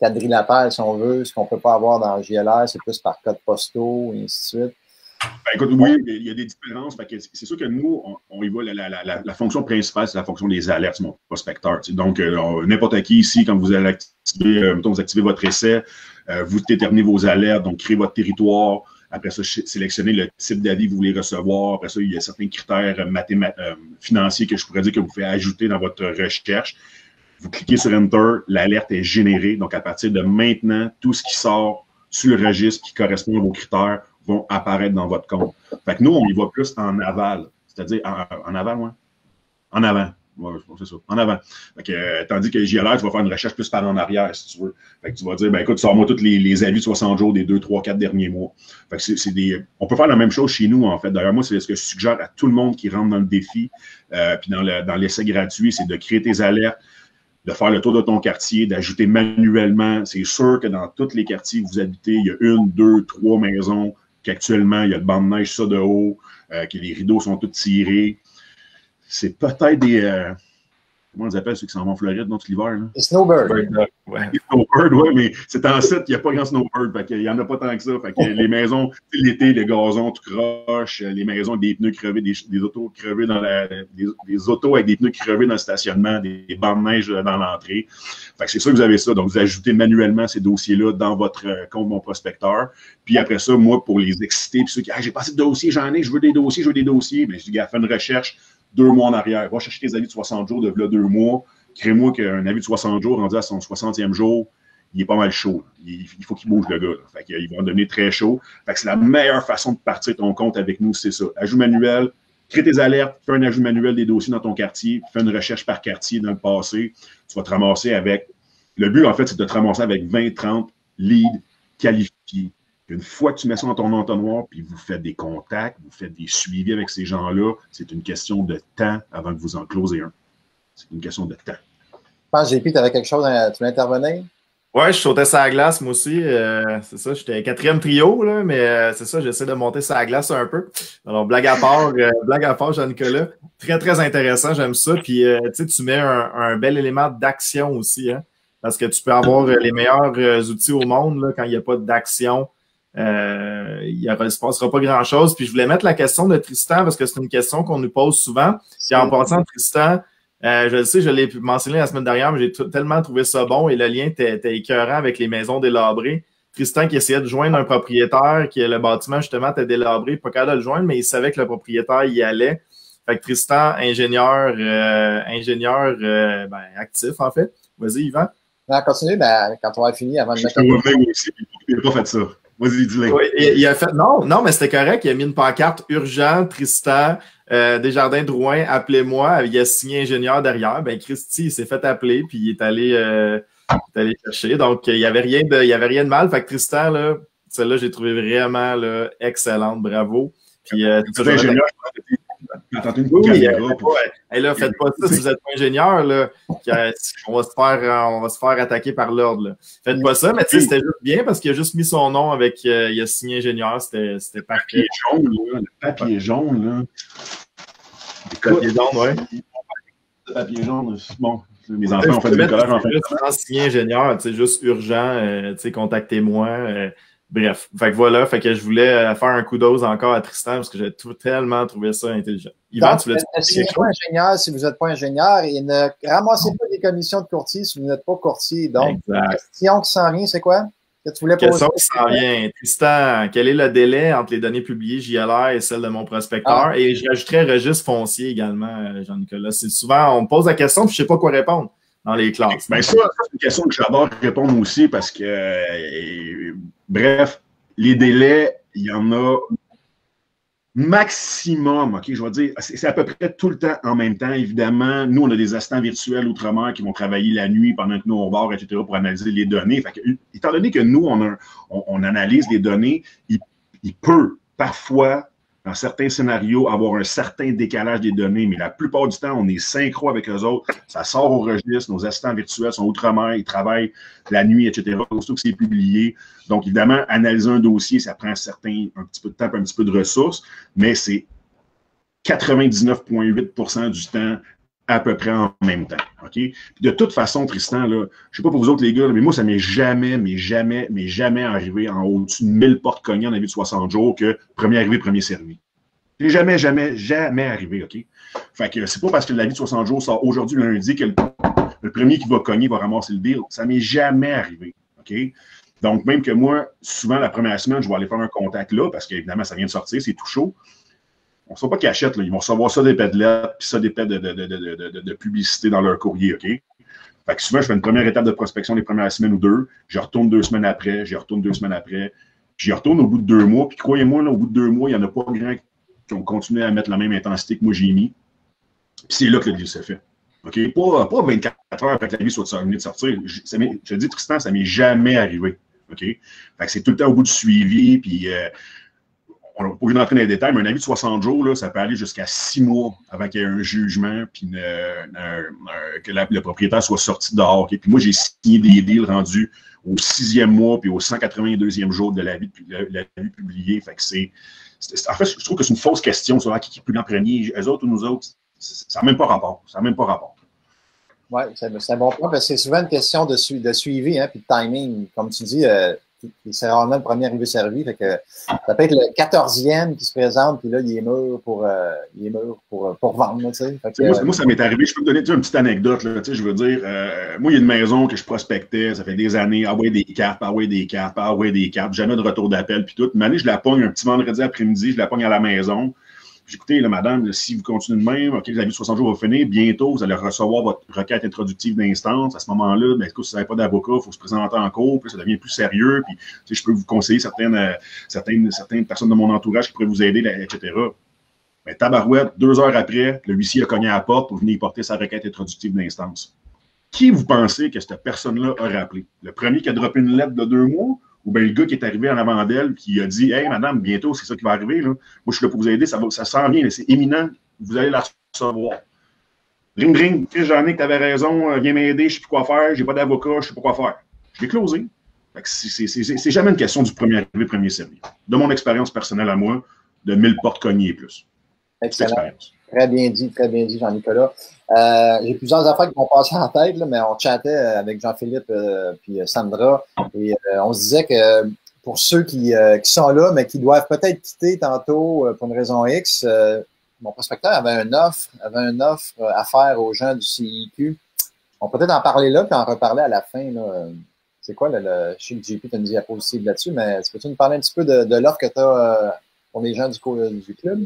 [SPEAKER 1] quadrilatère, si on veut. Ce qu'on ne peut pas avoir dans JLR, c'est plus par code postaux, et ainsi de suite.
[SPEAKER 3] Ben, écoute, oui, il y a des différences. C'est sûr que nous, on y voit la fonction principale, c'est la fonction des alertes, mon prospecteur. Donc, n'importe qui ici, quand vous allez activer, vous activez votre essai, vous déterminez vos alertes, donc créez votre territoire. Après ça, sélectionnez le type d'avis que vous voulez recevoir. Après ça, il y a certains critères financiers que je pourrais dire que vous faites ajouter dans votre recherche. Vous cliquez sur Enter, l'alerte est générée. Donc, à partir de maintenant, tout ce qui sort sur le registre qui correspond à vos critères vont apparaître dans votre compte. Fait que nous, on y va plus en aval. C'est-à-dire, en aval, moi? En avant. Ouais, c'est ça. En avant. Fait que, tandis que JLR, tu vas faire une recherche plus par en arrière, si tu veux. Fait que tu vas dire, ben écoute, sors-moi tous les avis de 60 jours des 2, 3, 4 derniers mois. Fait que on peut faire la même chose chez nous, en fait. D'ailleurs, moi, c'est ce que je suggère à tout le monde qui rentre dans le défi, puis dans l'essai gratuit, c'est de créer tes alertes, de faire le tour de ton quartier, d'ajouter manuellement. C'est sûr que dans tous les quartiers que vous habitez, il y a 1, 2, 3 maisons qu'actuellement, il y a de bandes de neige ça de haut, que les rideaux sont tous tirés. C'est peut-être des... comment on les appelle ceux qui s'en vont en Floride dans tout l'hiver?
[SPEAKER 1] Les snowbirds.
[SPEAKER 3] Ouais. Les snowbirds, oui, mais c'est en site, il n'y a pas grand snowbird. Fait qu'il n'y en a pas tant que ça. Fait que les maisons, l'été, les gazons tout croche, les maisons avec des pneus crevés, des autos crevés des autos avec des pneus crevés dans le stationnement, des bandes de neige dans l'entrée. Fait que c'est sûr que vous avez ça. Donc, vous ajoutez manuellement ces dossiers-là dans votre compte Mon Prospecteur. Puis après ça, moi, pour les exciter, puis ceux qui, j'ai pas assez de dossiers, j'en ai, je veux des dossiers, mais je dis, fais une recherche 2 mois en arrière. Va chercher tes avis de 60 jours de là 2 mois. Crée-moi qu'un avis de 60 jours, rendu à son 60e jour, il est pas mal chaud. Il faut qu'il bouge le gars. Là. Fait qu'il va en devenir très chaud. Fait que c'est la meilleure façon de partir ton compte avec nous, c'est ça. Ajout manuel, crée tes alertes, fais un ajout manuel des dossiers dans ton quartier, fais une recherche par quartier dans le passé. Tu vas te ramasser avec... Le but, en fait, c'est de te ramasser avec 20-30 leads qualifiés. Une fois que tu mets ça dans ton entonnoir, puis vous faites des contacts, vous faites des suivis avec ces gens-là, c'est une question de temps avant que vous en closez un. C'est une question de temps.
[SPEAKER 1] Je pense, JP, tu avais quelque chose, tu veux intervenir?
[SPEAKER 2] Oui, je sautais sur la glace, moi aussi. C'est ça, j'étais 4e trio, là, mais c'est ça, j'essaie de monter sur la glace un peu. Alors, blague à part, Jean-Nicolas. Très, très intéressant, j'aime ça. Puis, tu mets un bel élément d'action aussi, hein, parce que tu peux avoir les meilleurs outils au monde là, quand il n'y a pas d'action. il ne se passera pas grand-chose. Puis je voulais mettre la question de Tristan parce que c'est une question qu'on nous pose souvent. Puis en passant, Tristan, je le sais, je l'ai mentionné la semaine dernière, mais j'ai tellement trouvé ça bon et le lien était écœurant avec les maisons délabrées. Tristan qui essayait de joindre un propriétaire, qui le bâtiment justement était délabré, pas capable de le joindre, mais il savait que le propriétaire y allait. Fait que Tristan, ingénieur actif en fait. Vas-y, Yvan.
[SPEAKER 1] Non, continue, quand on va finir avant de mettre.
[SPEAKER 3] Je peux revenir aussi, il n'a pas fait ça. Vas-y, dis-le.
[SPEAKER 2] Oui, il a fait. Non, mais c'était correct. Il a mis une pancarte urgent, Tristan, Desjardins Drouin, appelez-moi. Il a signé ingénieur derrière. Ben, Christy, il s'est fait appeler, puis il est allé chercher. Donc, il n'y avait rien de mal. Fait que Tristan, là, celle-là, j'ai trouvé vraiment là, excellente. Bravo. Puis,
[SPEAKER 3] ingénieur,
[SPEAKER 2] oui, là, faites pas ça si vous n'êtes pas ingénieur, là, on va se faire attaquer par l'ordre. Là. Faites pas ça, mais tu sais, c'était juste bien parce qu'il a juste mis son nom avec, il a signé ingénieur, c'était parfait.
[SPEAKER 3] Le papier jaune, là.
[SPEAKER 2] Le papier jaune, ouais.
[SPEAKER 3] Le papier jaune, bon. Mes enfants ont fait du collège en fait.
[SPEAKER 2] Juste signé ingénieur, tu sais, juste urgent, tu sais, contactez-moi. Bref, fait que voilà, fait que je voulais faire un coup d'ose encore à Tristan parce que j'ai tellement trouvé ça intelligent. Yvan, tu voulais
[SPEAKER 1] ne signez pas ingénieur si vous n'êtes pas ingénieur et ne ramassez pas des commissions de courtier si vous n'êtes pas courtier. Donc, la question qui s'en vient, c'est quoi? Que tu voulais poser?
[SPEAKER 2] Question qui s'en vient. Tristan, quel est le délai entre les données publiées JLR et celles de mon prospecteur? Et je rajouterais registre foncier également, Jean-Nicolas. C'est souvent, on me pose la question puis je ne sais pas quoi répondre dans les classes.
[SPEAKER 3] Bien, ça, c'est une question que j'adore répondre aussi parce que, bref, les délais, il y en a maximum, OK, je vais dire, c'est à peu près tout le temps en même temps. Évidemment, nous, on a des assistants virtuels outre-mer qui vont travailler la nuit pendant que nous, on dort, etc., pour analyser les données. Fait que, étant donné que nous, on analyse les données, il peut parfois, dans certains scénarios, avoir un certain décalage des données, mais la plupart du temps, on est synchro avec eux autres. Ça sort au registre. Nos assistants virtuels sont outre-mer, ils travaillent la nuit, etc. Surtout que c'est publié. Donc, évidemment, analyser un dossier, ça prend un petit peu de temps, un petit peu de ressources, mais c'est 99,8% du temps à peu près en même temps. OK? Puis de toute façon, Tristan, là, je ne sais pas pour vous autres, les gars, là, mais moi, ça m'est jamais arrivé en au-dessus de 1000 portes cognées en avis de 60 jours que premier arrivé, premier servi. C'est jamais arrivé, OK? Fait que c'est pas parce que l'avis de 60 jours sort aujourd'hui, lundi, que le premier qui va cogner va ramasser le deal. Ça m'est jamais arrivé, OK? Donc, même que moi, souvent, la première semaine, je vais aller faire un contact là, parce qu'évidemment, ça vient de sortir, c'est tout chaud. On ne reçoit pas cachette, là. Ils vont recevoir ça des paix de lettres, puis ça des paix de publicité dans leur courrier, OK? Fait que souvent, je fais une première étape de prospection les premières semaines ou deux, je retourne 2 semaines après, j'y retourne 2 semaines après, j'y retourne au bout de 2 mois, puis croyez-moi, là, au bout de 2 mois, il n'y en a pas grand qui ont continué à mettre la même intensité que moi j'ai mis. Puis c'est là que le deal se fait. OK? Pas 24 heures après que la vie soit terminée de sortir. Je te dis, Tristan, ça ne m'est jamais arrivé. OK? Fait que c'est tout le temps au bout du suivi, puis on n'a pas vu d'entrer dans les détails, mais un avis de 60 jours, là, ça peut aller jusqu'à 6 mois avant qu'il y ait un jugement, puis que le propriétaire soit sorti dehors. Okay? Puis moi, j'ai signé des deals rendus au 6e mois, puis au 182e jour de l'avis publié. Fait que en fait, je trouve que c'est une fausse question sur qui est plus en premier, eux autres ou nous autres. Ça n'a même pas rapport.
[SPEAKER 1] Oui, c'est un bon point, parce que c'est souvent une question de suivi, hein, puis de timing. Comme tu dis, c'est rarement le premier arrivé servi. Fait que ça peut être le 14e qui se présente, puis là, il est mûr pour vendre. Tu sais.
[SPEAKER 3] Moi, ça m'est arrivé. Je peux te donner une petite anecdote. Là, je veux dire, moi, il y a une maison que je prospectais, ça fait des années, des cartes, jamais de retour d'appel, puis tout. Une année, je la pogne un petit vendredi après-midi, je la pogne à la maison. Écoutez, là, madame, là, si vous continuez de même, OK, l'avis de 60 jours va finir, bientôt, vous allez recevoir votre requête introductive d'instance. À ce moment-là, ben, écoute, si vous n'avez pas d'avocat, il faut se présenter en cours, puis ça devient plus sérieux, puis je peux vous conseiller certaines personnes de mon entourage qui pourraient vous aider, là, etc. Mais tabarouette, 2 heures après, le huissier a cogné à la porte pour venir porter sa requête introductive d'instance. Qui vous pensez que cette personne-là a rappelé? Le premier qui a droppé une lettre de 2 mois? Ou bien le gars qui est arrivé en avant d'elle qui a dit « Hey, madame, bientôt, c'est ça qui va arriver. Là. Moi, je suis là pour vous aider. Ça s'en vient. C'est imminent. Vous allez la recevoir. Ring, ring. Chris Jean-Nic, tu avais raison. Viens m'aider. Je ne sais plus quoi faire. Je n'ai pas d'avocat. Je ne sais pas quoi faire. » Je l'ai closé. C'est jamais une question du premier arrivé, premier servi. De mon expérience personnelle à moi, de 1000 portes cognées et plus.
[SPEAKER 1] Excellent. Très bien dit, Jean-Nicolas. J'ai plusieurs affaires qui m'ont passé en tête, là, mais on chattait avec Jean-Philippe puis Sandra et on se disait que pour ceux qui sont là, mais qui doivent peut-être quitter tantôt pour une raison X, mon prospecteur avait une offre à faire aux gens du CIQ. On peut peut-être en parler là, puis en reparler à la fin. Là. C'est quoi, je sais que JP, tu as une diapositive là-dessus, mais peux-tu nous parler un petit peu de l'offre que tu as pour les gens du club?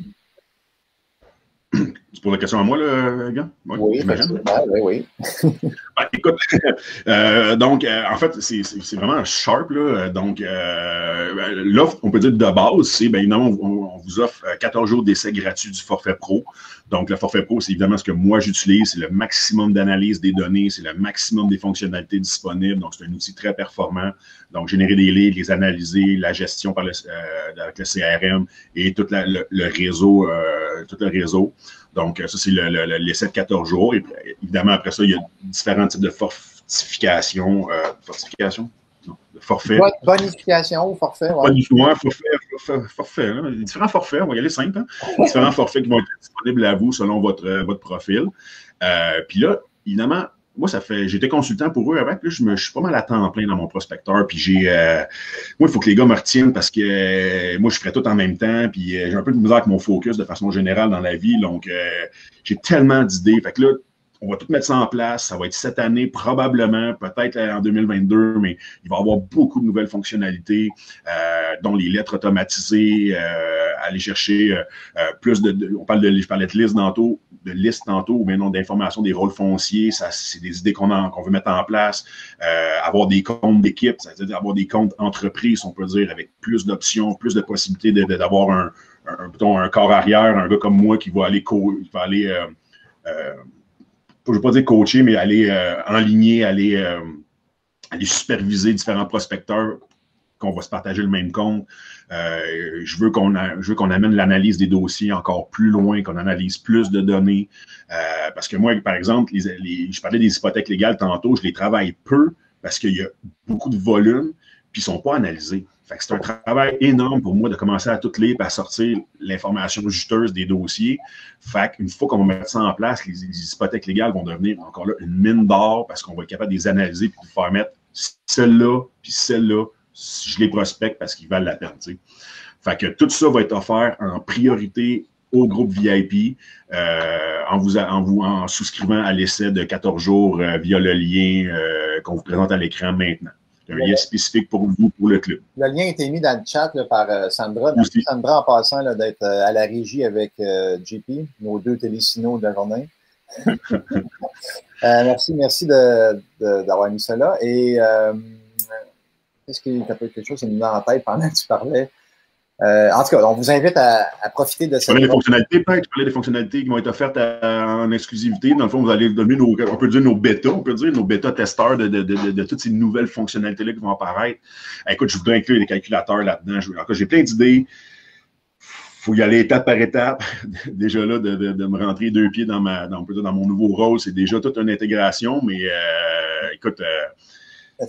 [SPEAKER 3] Tu poses la question à moi, là, gars?
[SPEAKER 1] Oui, j'imagine. Oui.
[SPEAKER 3] Ben, écoute, donc, en fait, c'est vraiment sharp, là. Donc, l'offre, on peut dire de base, c'est, bien évidemment, on vous offre 14 jours d'essai gratuit du forfait pro. Donc, le forfait pro, c'est évidemment ce que moi j'utilise. C'est le maximum d'analyse des données, c'est le maximum des fonctionnalités disponibles. Donc, c'est un outil très performant. Donc, générer des leads, les analyser, la gestion avec le CRM et tout le réseau. Donc, ça, c'est l'essai de 14 jours. Et évidemment, après ça, il y a différents types de fortification. Non, de forfait.
[SPEAKER 1] Bonification ou forfait.
[SPEAKER 3] Forfait. Hein. Différents forfaits, on va y aller simple. Hein. Différents forfaits qui vont être disponibles à vous selon votre profil. Puis là, évidemment, moi, j'ai été consultant pour eux avec. Là, je suis pas mal à temps plein dans mon prospecteur. Puis moi, il faut que les gars me retiennent parce que moi, je ferais tout en même temps. Puis j'ai un peu de misère avec mon focus de façon générale dans la vie. Donc, j'ai tellement d'idées. Fait que là, on va tout mettre ça en place. Ça va être cette année, probablement, peut-être en 2022, mais il va y avoir beaucoup de nouvelles fonctionnalités, dont les lettres automatisées, aller chercher plus je parlais de liste tantôt, ou bien non d'informations des rôles fonciers. Ça, c'est des idées qu'on veut mettre en place. Avoir des comptes d'équipe, c'est-à-dire avoir des comptes entreprises, on peut dire, avec plus d'options, plus de possibilités d'avoir un corps arrière, un gars comme moi qui va aller je ne veux pas dire coacher, mais aller enligner, aller superviser différents prospecteurs qu'on va se partager le même compte. Je veux qu'on amène l'analyse des dossiers encore plus loin, qu'on analyse plus de données. Parce que moi, par exemple, je parlais des hypothèques légales tantôt, je les travaille peu parce qu'il y a beaucoup de volume, puis ils ne sont pas analysés. Fait que c'est un travail énorme pour moi de commencer à tout lire et à sortir l'information juteuse des dossiers. Fait qu'une fois qu'on va mettre ça en place, les hypothèques légales vont devenir encore là une mine d'or parce qu'on va être capable de les analyser et de faire mettre celle-là puis celle-là, je les prospecte parce qu'ils valent la peine. T'sais. Fait que tout ça va être offert en priorité au groupe VIP en souscrivant à l'essai de 14 jours via le lien qu'on vous présente à l'écran maintenant. Un lien spécifique pour vous, pour le club.
[SPEAKER 1] Le lien a été mis dans le chat là, par Sandra. Merci Sandra, en passant, là, d'être à la régie avec JP, nos deux télésignaux de la journée. Merci d'avoir mis ça là. Et est-ce qu'il y a quelque chose qui me met en tête pendant que tu parlais? En tout cas, on vous invite à profiter de cette...
[SPEAKER 3] Tu parlais des fonctionnalités qui vont être offertes en exclusivité. Dans le fond, vous allez devenir nos bêta-testeurs de toutes ces nouvelles fonctionnalités-là qui vont apparaître. Écoute, je voudrais inclure des calculateurs là-dedans. J'ai plein d'idées. Il faut y aller étape par étape. Déjà là, de me rentrer 2 pieds dans mon nouveau rôle, c'est déjà toute une intégration. Mais écoute...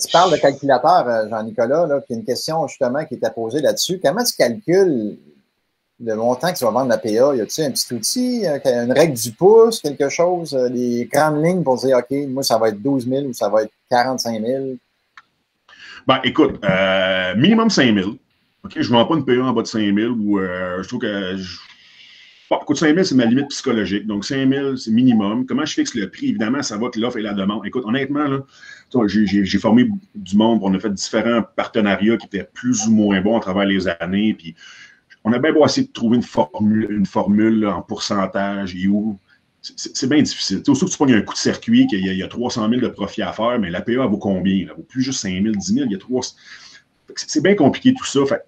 [SPEAKER 1] Tu parles de calculateur, Jean-Nicolas, là, puis il y a une question justement qui était posée là-dessus. Comment tu calcules le montant que tu vas vendre la PA? Y a-t-il un petit outil, une règle du pouce, quelque chose, les grandes lignes pour dire, OK, moi, ça va être 12 000 ou ça va être 45 000?
[SPEAKER 3] Ben, écoute, minimum 5 000. OK, je ne vends pas une PA en bas de 5 000 ou je trouve que... Bon, écoute, 5 000, c'est ma limite psychologique. Donc, 5 000, c'est minimum. Comment je fixe le prix? Évidemment, ça va que l'offre et la demande. Écoute, honnêtement, là, j'ai formé du monde. On a fait différents partenariats qui étaient plus ou moins bons à travers les années. Puis, on a bien beau essayer de trouver une formule là, en pourcentage et où c'est bien difficile. Sauf que tu pognes un coup de circuit, qu'il y a 300 000 de profit à faire, mais la PA, elle vaut combien? Elle vaut plus juste 5 000, 10 000. Il y a 300. C'est bien compliqué tout ça. Fait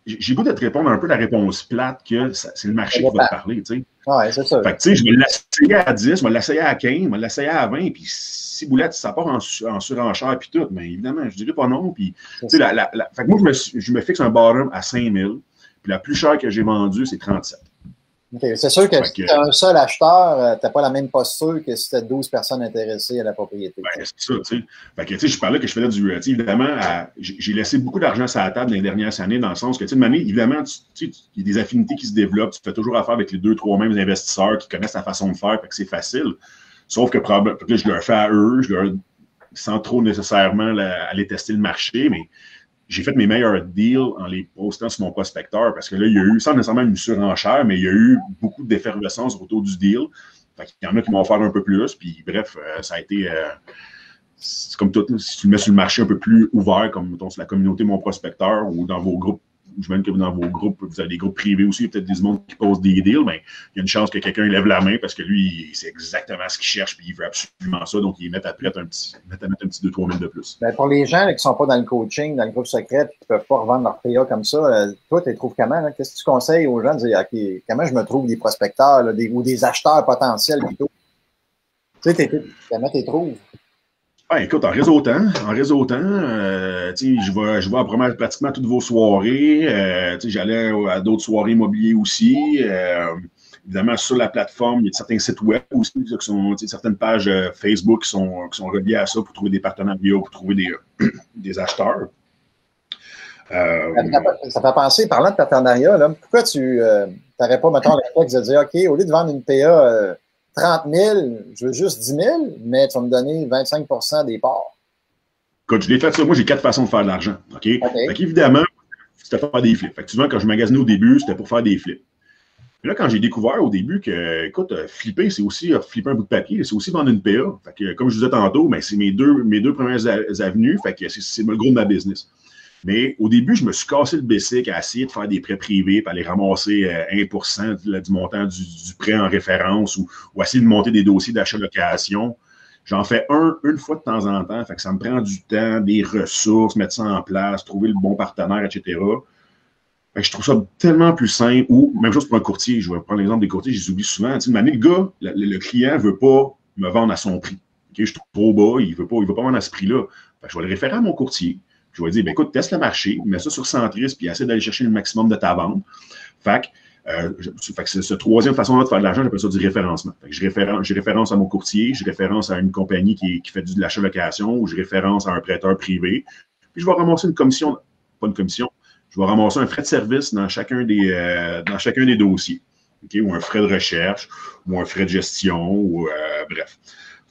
[SPEAKER 3] j'ai goût de te répondre un peu la réponse plate que c'est le marché qui va te parler, tu sais.
[SPEAKER 1] Oui, c'est ça.
[SPEAKER 3] Fait que, tu sais, je vais l'essayer à 10, je vais l'essayer à 15, je vais l'essayer à 20, puis si boulette, ça part en surenchère puis tout, mais évidemment, je dirais pas non, puis, tu sais, fait que moi, je me fixe un bottom à 5 000, puis la plus chère que j'ai vendue, c'est 37.
[SPEAKER 1] Okay. C'est sûr que si tu es un seul acheteur, tu n'as pas la même posture que si tu as 12 personnes intéressées à la propriété. Ben,
[SPEAKER 3] c'est ça, tu sais. Fait que, tu sais, je parlais que je faisais du... Évidemment, j'ai laissé beaucoup d'argent sur la table dans les dernières années, dans le sens que, tu sais, une année, évidemment, il y a des affinités qui se développent. Tu fais toujours affaire avec les 2-3 mêmes investisseurs qui connaissent ta façon de faire, fait que c'est facile. Sauf que, je leur fais à eux, sans trop nécessairement aller tester le marché, mais j'ai fait mes meilleurs deals en les postant sur mon prospecteur parce que là, il y a eu, sans nécessairement une surenchère, mais il y a eu beaucoup d'effervescence autour du deal. Fait qu'il y en a qui m'ont offert un peu plus. Puis bref, ça a été... c'est comme tout, si tu le mets sur le marché un peu plus ouvert, comme mettons, sur la communauté Mon Prospecteur ou dans vos groupes, je me dis que dans vos groupes, vous avez des groupes privés aussi, peut-être des mondes qui posent des deals, mais il y a une chance que quelqu'un lève la main parce que lui, c'est exactement ce qu'il cherche puis il veut absolument ça, donc il met à mettre un petit 2-3 000 de plus.
[SPEAKER 1] Ben pour les gens là, qui ne sont pas dans le coaching, dans le groupe secret, qui ne peuvent pas revendre leur PA comme ça, toi, tu les trouves comment? Qu'est-ce que tu conseilles aux gens de dire, OK, comment je me trouve des prospecteurs là, ou des acheteurs potentiels plutôt? Tu sais, comment tu les trouves?
[SPEAKER 3] Ah, écoute, en réseautant, je vais à pratiquement toutes vos soirées. J'allais à d'autres soirées immobilières aussi. Évidemment, sur la plateforme, il y a certains sites web aussi, qui sont certaines pages Facebook qui sont reliées à ça pour trouver des partenariats, pour trouver des acheteurs.
[SPEAKER 1] Ça fait penser, parlant de partenariat, là, pourquoi tu n'aurais pas, mettons, le réflexe de dire, OK, au lieu de vendre une PA 30 000, je veux juste 10 000, mais tu vas me donner 25 des parts.
[SPEAKER 3] Écoute, je l'ai fait ça. Moi, j'ai 4 façons de faire de l'argent. OK? Fait qu'évidemment, c'était pour faire des flips. Fait que souvent, quand je magasinais au début, c'était pour faire des flips. Puis là, quand j'ai découvert au début que, écoute, flipper, c'est aussi flipper un bout de papier, c'est aussi vendre une PA. Fait que, comme je vous disais tantôt, ben, c'est mes deux premières avenues. Fait que c'est le gros de ma business. Mais au début, je me suis cassé le bessic à essayer de faire des prêts privés, puis aller ramasser 1% du montant du prêt en référence ou essayer de monter des dossiers d'achat-location. J'en fais une fois de temps en temps. Fait que ça me prend du temps, des ressources, mettre ça en place, trouver le bon partenaire, etc. Fait que je trouve ça tellement plus simple. Ou même chose pour un courtier. Je vais prendre l'exemple des courtiers, je les oublie souvent. Tu sais, le gars, le client ne veut pas me vendre à son prix. Okay? Je trouve trop bas, il ne veut pas vendre à ce prix-là. Fait que je vais le référer à mon courtier. Je vais dire, ben, écoute, teste le marché, mets ça sur Centris, puis essaie d'aller chercher le maximum de ta vente. Fait que c'est cette troisième façon de faire de l'argent, j'appelle ça du référencement. Fait que je référence à mon courtier, je référence à une compagnie qui fait de l'achat-location, ou je référence à un prêteur privé. Puis je vais ramasser une commission, pas une commission, je vais ramasser un frais de service dans chacun des dossiers. Okay? Ou un frais de recherche, ou un frais de gestion, ou bref.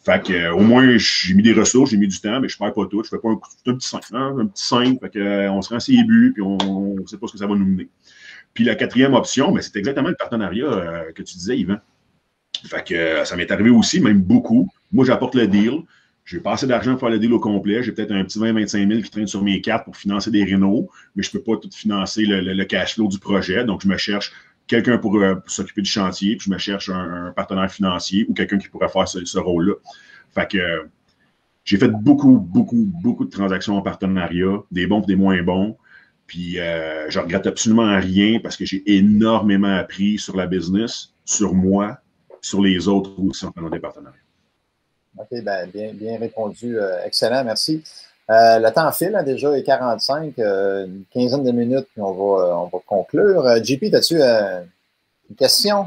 [SPEAKER 3] Fait que, au moins, j'ai mis des ressources, j'ai mis du temps, mais je ne perds pas tout. Je ne fais pas un petit 5. Hein, un petit 5, fait que, on se rend ses buts, puis on ne sait pas ce que ça va nous mener. Puis la quatrième option, ben, c'est exactement le partenariat que tu disais, Yvan. Fait que ça m'est arrivé aussi, même beaucoup. Moi, j'apporte le deal. J'ai pas assez d'argent pour faire le deal au complet. J'ai peut-être un petit 20-25 000 qui traîne sur mes cartes pour financer des rénaux, mais je ne peux pas tout financer le cash flow du projet. Donc, je me cherche quelqu'un pour s'occuper du chantier, puis je me cherche un partenaire financier ou quelqu'un qui pourrait faire ce rôle-là. Fait que j'ai fait beaucoup de transactions en partenariat, des bons et des moins bons. Puis je regrette absolument rien parce que j'ai énormément appris sur la business, sur moi, sur les autres aussi en faisant des partenariats. OK,
[SPEAKER 1] bien répondu. Excellent, merci. Le temps file, hein, déjà, est 45, une quinzaine de minutes, puis on va conclure. JP, as-tu une question?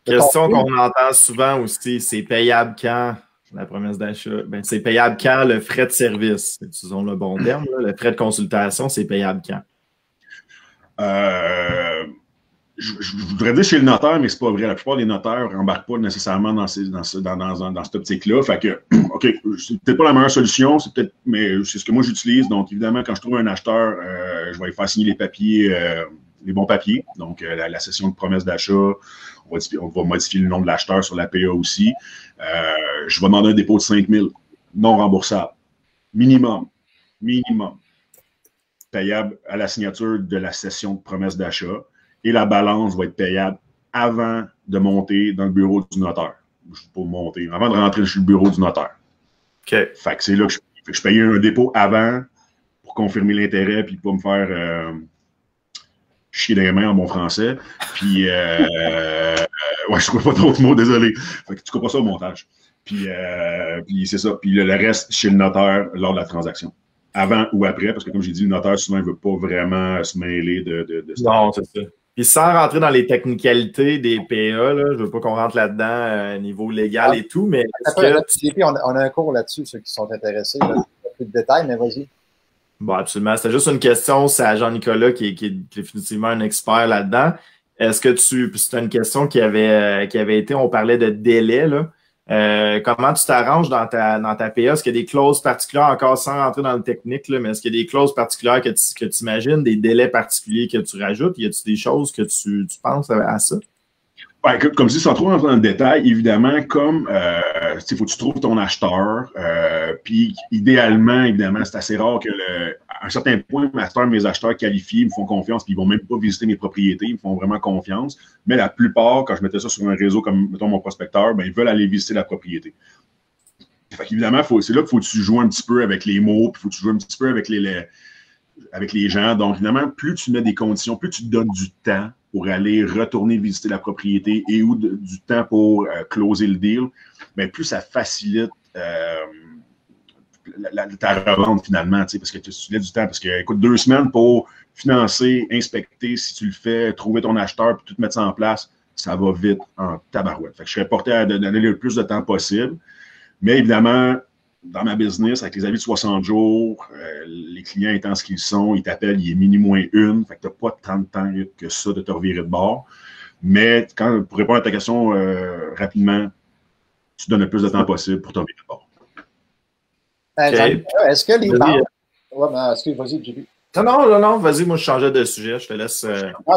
[SPEAKER 2] Question qu'on entend souvent aussi, c'est payable quand la promesse d'achat? Ben, c'est payable quand le frais de service? Utilisons le bon terme, là, le frais de consultation, c'est payable quand?
[SPEAKER 3] Je voudrais dire chez le notaire, mais c'est pas vrai. La plupart des notaires n'embarquent pas nécessairement dans cette optique-là. Fait que, OK, c'est peut-être pas la meilleure solution, mais c'est ce que moi j'utilise. Donc, évidemment, quand je trouve un acheteur, je vais lui faire signer les papiers, les bons papiers. Donc, la session de promesse d'achat, on va modifier le nom de l'acheteur sur la PA aussi. Je vais demander un dépôt de 5 000 non remboursable. Minimum. Payable à la signature de la session de promesse d'achat. Et la balance va être payable avant de monter dans le bureau du notaire. Pour monter, avant de rentrer sur le bureau du notaire.
[SPEAKER 2] OK.
[SPEAKER 3] Fait que c'est là que je payais un dépôt avant pour confirmer l'intérêt puis pas me faire chier les mains en bon français. Puis, ouais, je ne trouve pas d'autres mots, désolé. Fait que tu ne comprends pas ça au montage. Puis c'est ça. Puis le reste chez le notaire lors de la transaction. Avant ou après, parce que comme j'ai dit, le notaire, souvent, il ne veut pas vraiment se mêler de ça.
[SPEAKER 2] Non, c'est ça. Puis sans rentrer dans les technicalités des PA, là, je ne veux pas qu'on rentre là-dedans niveau légal et tout, mais
[SPEAKER 1] on a un cours là-dessus, ceux qui sont intéressés. Là, plus de détails, mais vas-y.
[SPEAKER 2] Bon, absolument. C'était juste une question, c'est à Jean-Nicolas qui est définitivement un expert là-dedans. Est-ce que c'était une question qui avait été, on parlait de délai, là. Comment tu t'arranges dans ta PA? Est-ce qu'il y a des clauses particulières, encore sans rentrer dans le technique, là, mais est-ce qu'il y a des clauses particulières que tu imagines, des délais particuliers que tu rajoutes? Y a-t-il des choses que tu penses à ça?
[SPEAKER 3] Ouais, comme si sans trop rentrer dans le détail, évidemment, comme il faut que tu trouves ton acheteur, puis idéalement, évidemment, c'est assez rare que à un certain point, mes acheteurs qualifiés ils me font confiance, puis ils vont même pas visiter mes propriétés, ils me font vraiment confiance. Mais la plupart, quand je mettais ça sur un réseau comme, mettons, mon prospecteur, ben, ils veulent aller visiter la propriété. Fait qu'évidemment, c'est là qu'il faut que tu joues un petit peu avec les mots, puis il faut que tu joues un petit peu avec les gens. Donc, évidemment, plus tu mets des conditions, plus tu te donnes du temps pour aller retourner visiter la propriété et ou du temps pour closer le deal, bien, plus ça facilite ta revente finalement, parce que tu laisses du temps. Parce que, écoute, 2 semaines pour financer, inspecter, si tu le fais, trouver ton acheteur puis tout mettre ça en place, ça va vite en tabarouette. Fait que je serais porté à donner le plus de temps possible. Mais évidemment, dans ma business, avec les avis de 60 jours, les clients étant ce qu'ils sont, ils t'appellent, il est minuit -1, fait que tu n'as pas tant de temps que ça de te revirer de bord. Mais pour répondre à ta question rapidement, tu donnes le plus de temps possible pour te revirer de bord.
[SPEAKER 1] Okay. Est-ce que les banques... Ouais, excuse, vas-y, JP.
[SPEAKER 2] Non, vas-y, moi je changeais de sujet, je te laisse.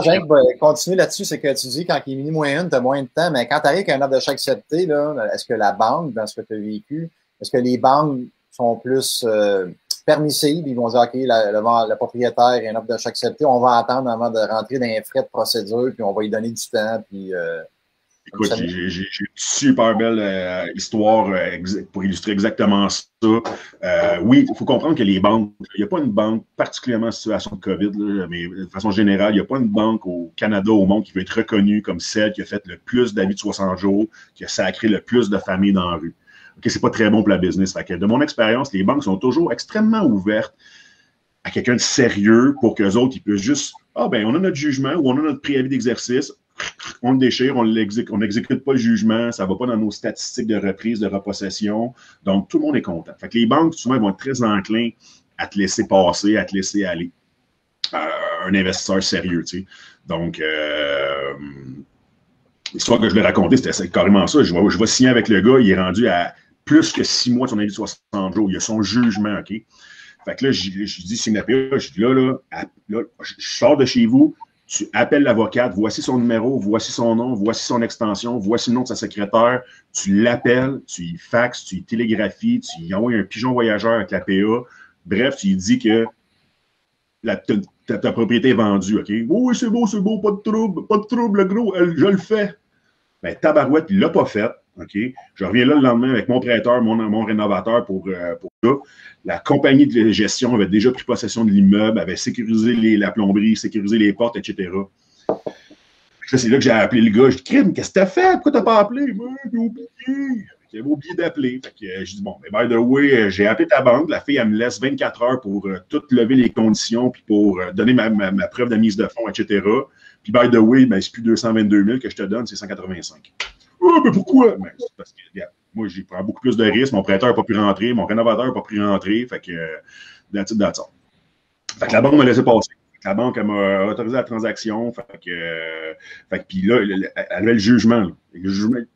[SPEAKER 1] J'ai continuer là-dessus, c'est que tu dis quand il est minuit -1, tu as moins de temps, mais quand tu arrives avec un offre d'achat accepté, est-ce que la banque, dans ce que tu as vécu, est-ce que les banques sont plus permissives? Ils vont dire, OK, le propriétaire a un offre d'achat accepté, on va attendre avant de rentrer dans les frais de procédure, puis on va lui donner du temps. Puis,
[SPEAKER 3] écoute, j'ai une super belle histoire pour illustrer exactement ça. Oui, il faut comprendre que les banques, il n'y a pas une banque, particulièrement en situation de COVID, là, mais de façon générale, il n'y a pas une banque au Canada, au monde, qui veut être reconnue comme celle qui a fait le plus d'avis de 60 jours, qui a sacré le plus de familles dans la rue. Okay, c'est pas très bon pour la business. Fait que de mon expérience, les banques sont toujours extrêmement ouvertes à quelqu'un de sérieux pour qu'eux autres, ils puissent juste, on a notre jugement ou on a notre préavis d'exercice, on le déchire, on n'exécute pas le jugement, ça ne va pas dans nos statistiques de reprise, de repossession. Donc, tout le monde est content. Fait que les banques, souvent, ils vont être très enclins à te laisser passer, à te laisser aller. Un investisseur sérieux, tu sais. Donc, l'histoire que je l'ai racontée, c'était carrément ça. Je vais signer avec le gars, il est rendu à plus que 6 mois de son avis de 60 jours. Il a son jugement, OK? Fait que là, je dis, signe la PA, je dis là, je sors de chez vous, tu appelles l'avocate, voici son numéro, voici son nom, voici son extension, voici le nom de sa secrétaire, tu l'appelles, tu y faxes, tu y télégraphies, tu y envoies un pigeon voyageur avec la PA. Bref, tu lui dis que ta propriété est vendue, OK? Oui, c'est beau, pas de trouble, le gros, je le fais. Ben, tabarouette, il ne l'a pas fait. OK? Je reviens là le lendemain avec mon prêteur, mon rénovateur pour ça. La compagnie de gestion avait déjà pris possession de l'immeuble, avait sécurisé la plomberie, sécurisé les portes, etc. C'est là que j'ai appelé le gars. Je dis, Crime, qu'est-ce que t'as fait? Pourquoi t'as pas appelé? Moi, j'ai oublié. J'avais oublié d'appeler. Je dis, bon, mais by the way, j'ai appelé ta banque. La fille, elle me laisse 24 heures pour tout lever les conditions puis pour donner ma preuve de mise de fonds, etc. Puis, by the way, ben, c'est plus 222 000 que je te donne, c'est 185. Oh, mais pourquoi? Ben, c'est parce que, regarde, moi, j'ai pris beaucoup plus de risques. Mon prêteur n'a pas pu rentrer. Mon rénovateur n'a pas pu rentrer. Fait que, that's it. Fait que la banque m'a laissé passer. La banque m'a autorisé la transaction. Puis là, elle avait le jugement,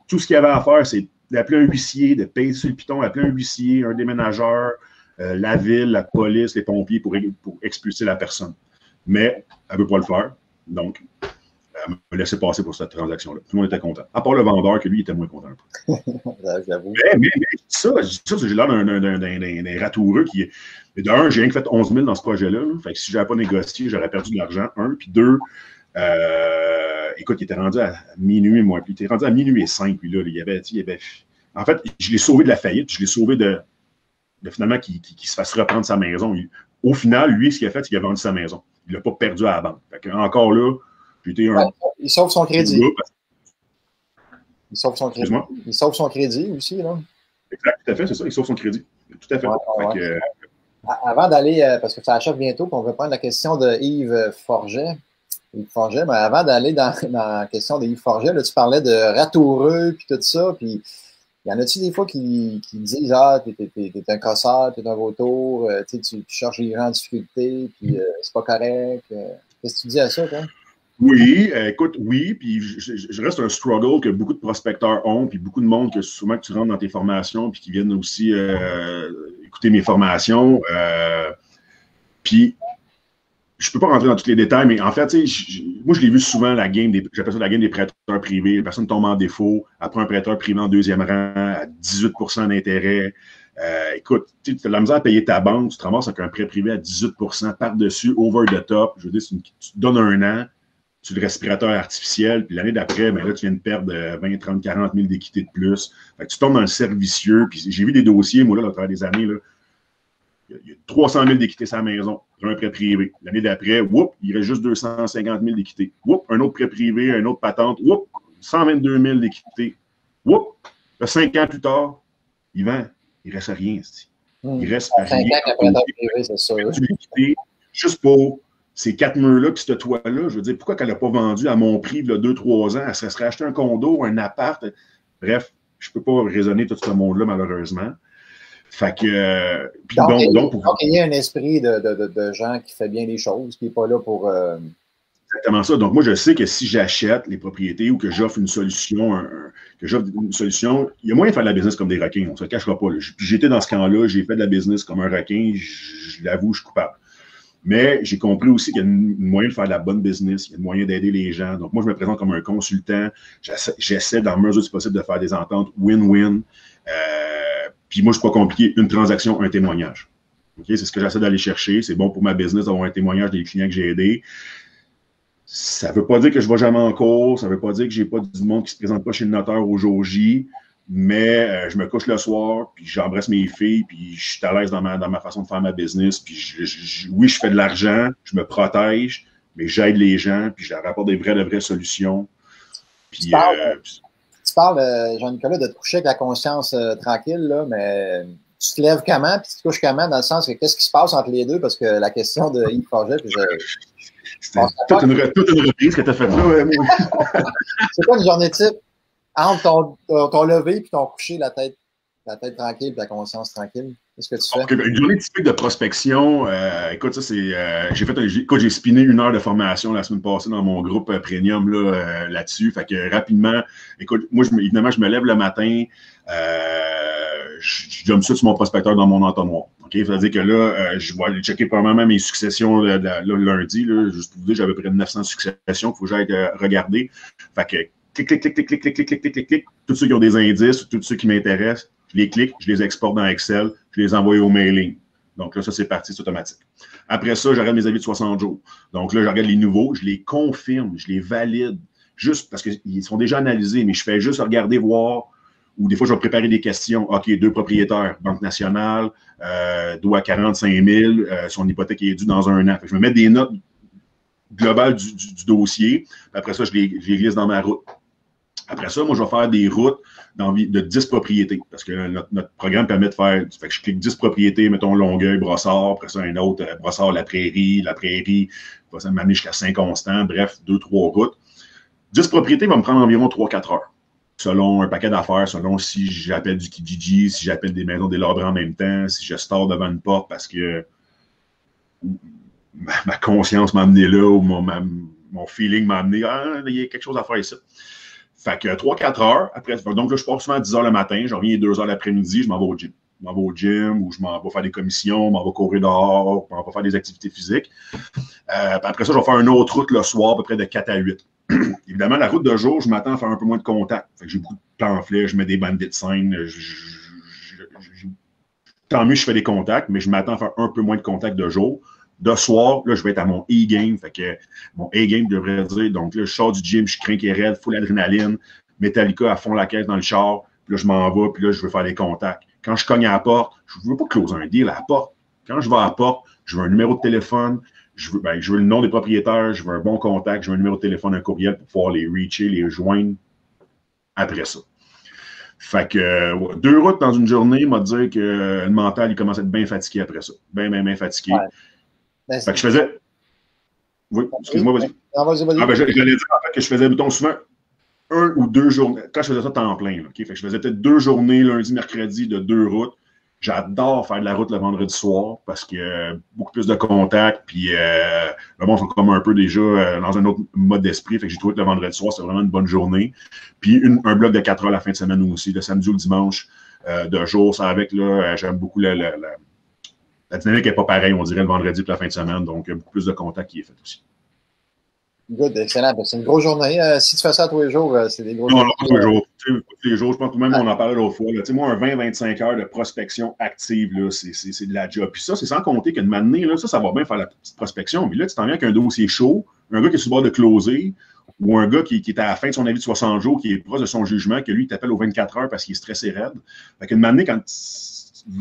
[SPEAKER 3] tout ce qu'il y avait à faire, c'est d'appeler un huissier, de payer sur le piton, appeler un huissier, un déménageur, la ville, la police, les pompiers pour expulser la personne. Mais elle ne veut pas le faire. Donc, elle m'a laissé passer pour cette transaction-là. Tout le monde était content. À part le vendeur, que lui, était moins content.
[SPEAKER 1] J'avoue.
[SPEAKER 3] Mais ça, j'ai l'air d'un ratoureux qui est. Mais d'un, j'ai rien que fait 11 000 dans ce projet-là. Fait que si je n'avais pas négocié, j'aurais perdu de l'argent. Un. Puis deux, écoute, il était rendu à minuit, moi. Puis il était rendu à minuit et 5. Puis là, il y avait. En fait, je l'ai sauvé de la faillite. Je l'ai sauvé de finalement qu'il se fasse reprendre sa maison. Au final, lui, ce qu'il a fait, c'est qu'il a vendu sa maison. Il ne l'a pas perdu à la banque. Fait que, encore là, j'étais un.
[SPEAKER 1] Il sauve son crédit. Il sauve son crédit. Il sauve son crédit aussi, là.
[SPEAKER 3] Exact, tout à fait, c'est ça. Il sauve son crédit. Tout à fait.
[SPEAKER 1] Ouais. Avant d'aller, parce que ça achève bientôt, puis on veut prendre la question de Yves Forget. Mais avant d'aller dans la question de Yves Forget, là, tu parlais de ratoureux, puis tout ça, puis y en a-tu des fois qui disent, t'es un crosseur, t'es un vautour, tu cherches les gens en difficulté, puis c'est pas correct. Qu'est-ce que tu dis à ça, toi?
[SPEAKER 3] Oui, écoute, oui, puis je reste un struggle que beaucoup de prospecteurs ont, puis beaucoup de monde que souvent que tu rentres dans tes formations, puis qui viennent aussi écouter mes formations. Puis, je ne peux pas rentrer dans tous les détails, mais en fait, moi, je l'ai vu souvent, j'appelle ça la game des prêteurs privés. La personne tombe en défaut, après un prêteur privé en deuxième rang, à 18 % d'intérêt. Écoute, tu as de la misère à payer ta banque, tu te ramasses avec un prêt privé à 18 % par-dessus, over the top. Je veux dire, tu te donnes un an sur le respirateur artificiel, puis l'année d'après, ben là, tu viens de perdre 20, 30, 40 000 d'équité de plus. Fait que tu tombes dans le servicieux, puis j'ai vu des dossiers, moi, là, à travers des années, là, il y a 300 000 d'équité sur la maison pour un prêt privé. L'année d'après, whoop, il reste juste 250 000 d'équité. Whoop, un autre prêt privé, un autre patente, whoop, 122 000 d'équité. Whoop, 5 ans plus tard, il vend. Il ne reste rien. Il reste rien.
[SPEAKER 1] 5 ans qu'un prêteur privé, c'est ça.
[SPEAKER 3] Juste pour ces 4 murs-là puis ce toit-là, je veux dire, pourquoi qu'elle n'a pas vendu à mon prix, là, 2-3 ans, elle se serait acheté un condo, un appart. Bref, je ne peux pas raisonner tout ce monde-là, malheureusement. Fait que.
[SPEAKER 1] Donc, il y a un esprit de gens qui fait bien les choses, qui n'est pas là pour.
[SPEAKER 3] Exactement ça. Donc, moi, je sais que si j'achète les propriétés ou que j'offre une solution, il y a moyen de faire de la business comme des requins. On ne se le cachera pas. J'étais dans ce camp-là, j'ai fait de la business comme un requin, je l'avoue, je suis coupable. Mais j'ai compris aussi qu'il y a une moyen de faire de la bonne business, il y a un moyen d'aider les gens. Donc, moi, je me présente comme un consultant. J'essaie, dans la mesure du possible, de faire des ententes win-win. Puis moi, je ne suis pas compliqué. Une transaction, un témoignage. Okay? C'est ce que j'essaie d'aller chercher. C'est bon pour ma business d'avoir un témoignage des clients que j'ai aidés. Ça ne veut pas dire que je ne vais jamais en cours. Ça ne veut pas dire que je n'ai pas du monde qui ne se présente pas chez le notaire au jour J. Mais je me couche le soir, puis j'embrasse mes filles, puis je suis à l'aise dans ma façon de faire ma business. Puis oui, je fais de l'argent, je me protège, mais j'aide les gens, puis je leur apporte de vraies solutions. Puis,
[SPEAKER 1] tu parles, Jean-Nicolas, de te coucher avec la conscience tranquille, là, mais tu te lèves comment, puis tu te couches comment, dans le sens que qu'est-ce qui se passe entre les deux? Parce que la question de Yves Forget, puis
[SPEAKER 3] c'était toute une reprise que tu as faite là.
[SPEAKER 1] C'est quoi une journée type entre ton lever et ton coucher, la tête tranquille et la conscience tranquille? Qu'est-ce que tu fais?
[SPEAKER 3] Okay, une journée typique de prospection, écoute, ça c'est. J'ai spiné 1 heure de formation la semaine passée dans mon groupe premium là-dessus. Fait que rapidement, écoute, moi, évidemment, je me lève le matin, je jump ça sur mon prospecteur dans mon entonnoir. Okay? C'est-à-dire que là, je vais aller checker probablement mes successions lundi. Là, juste pour vous dire, j'avais près de 900 successions qu'il faut que j'aille regarder. Fait que clic. Tous ceux qui ont des indices, tous ceux qui m'intéressent, je les clique, je les exporte dans Excel, je les envoie au mailing. Donc là, ça, c'est parti, c'est automatique. Après ça, je regarde mes avis de 60 jours. Donc là, je regarde les nouveaux, je les confirme, je les valide, juste parce qu'ils sont déjà analysés, mais je fais juste regarder, voir, ou des fois, je vais préparer des questions. OK, 2 propriétaires, Banque nationale, doit 45 000, son hypothèque est due dans 1 an. Fait que je me mets des notes globales du dossier, après ça, je les glisse dans ma route. Après ça, moi, je vais faire des routes de 10 propriétés, parce que notre programme permet de faire, fait que je clique 10 propriétés, mettons Longueuil, Brossard, après ça, un autre, Brossard, la Prairie, ça va m'amener jusqu'à Saint-Constant, bref, 2-3 routes. 10 propriétés va me prendre environ 3-4 heures, selon un paquet d'affaires, selon si j'appelle du Kijiji, si j'appelle des maisons délabrées en même temps, si je store devant une porte parce que ma conscience m'a amené là, ou mon feeling m'a amené, il y a quelque chose à faire ici. Fait que 3-4 heures, après, donc là, je pars souvent à 10 heures le matin, je reviens à 2 heures l'après-midi, je m'en vais au gym. Je m'en vais au gym, ou je m'en vais faire des commissions, je m'en vais courir dehors, je m'en vais faire des activités physiques. Après ça, je vais faire une autre route le soir, à peu près de 4 à 8. Évidemment, la route de jour, je m'attends à faire un peu moins de contact. Fait que j'ai beaucoup de pamphlets, je mets des bandits de scène. Tant mieux, je fais des contacts, mais je m'attends à faire un peu moins de contacts de jour. De soir, là, je vais être à mon E-game. Fait que mon A-game devrait dire, donc là, je sors du gym, je crains qu'il est raide, full adrénaline, Metallica à fond la caisse dans le char, puis là, je m'en vais, puis là, je veux faire des contacts. Quand je cogne à la porte, je ne veux pas closer un deal à la porte. Quand je vais à la porte, je veux un numéro de téléphone, je veux le nom des propriétaires, je veux un bon contact, je veux un numéro de téléphone, un courriel pour pouvoir les reacher, les joindre après ça. Fait que 2 routes dans une journée m'a dit que le mental, il commence à être bien fatigué après ça. Bien fatigué. Ouais. Fait que je faisais. Oui, excuse-moi, vas-y. J'allais dire en fait que je faisais, mettons, souvent 1 ou 2 journées. Quand je faisais ça temps plein, là, okay? Fait que je faisais peut-être 2 journées, lundi, mercredi, de 2 routes. J'adore faire de la route le vendredi soir parce qu'il y a beaucoup plus de contacts, puis le monde sont comme un peu déjà dans un autre mode d'esprit. Fait que j'ai trouvé que le vendredi soir, c'est vraiment une bonne journée. Puis un bloc de 4 heures la fin de semaine aussi, le samedi ou le dimanche, de jour. Ça avec, là, j'aime beaucoup la dynamique n'est pas pareille, on dirait, le vendredi et la fin de semaine. Donc, il y a beaucoup plus de contacts qui est fait aussi.
[SPEAKER 1] Good, excellent. C'est une grosse journée. Si tu fais ça tous les jours, c'est des grosses
[SPEAKER 3] journées.
[SPEAKER 1] Non,
[SPEAKER 3] tous les jours. Tous les jours, je pense que même on en parlait l'autre fois. Là. Moi, un 20-25 heures de prospection active, c'est de la job. Puis ça, c'est sans compter qu'une matinée, là, ça va bien faire la petite prospection. Mais là, tu t'en viens avec un dossier chaud, un gars qui est sur le bord de closer, ou un gars qui est à la fin de son avis de 60 jours, qui est proche de son jugement, que lui, il t'appelle aux 24 heures parce qu'il est stressé raide. Fait qu'une matinée, quand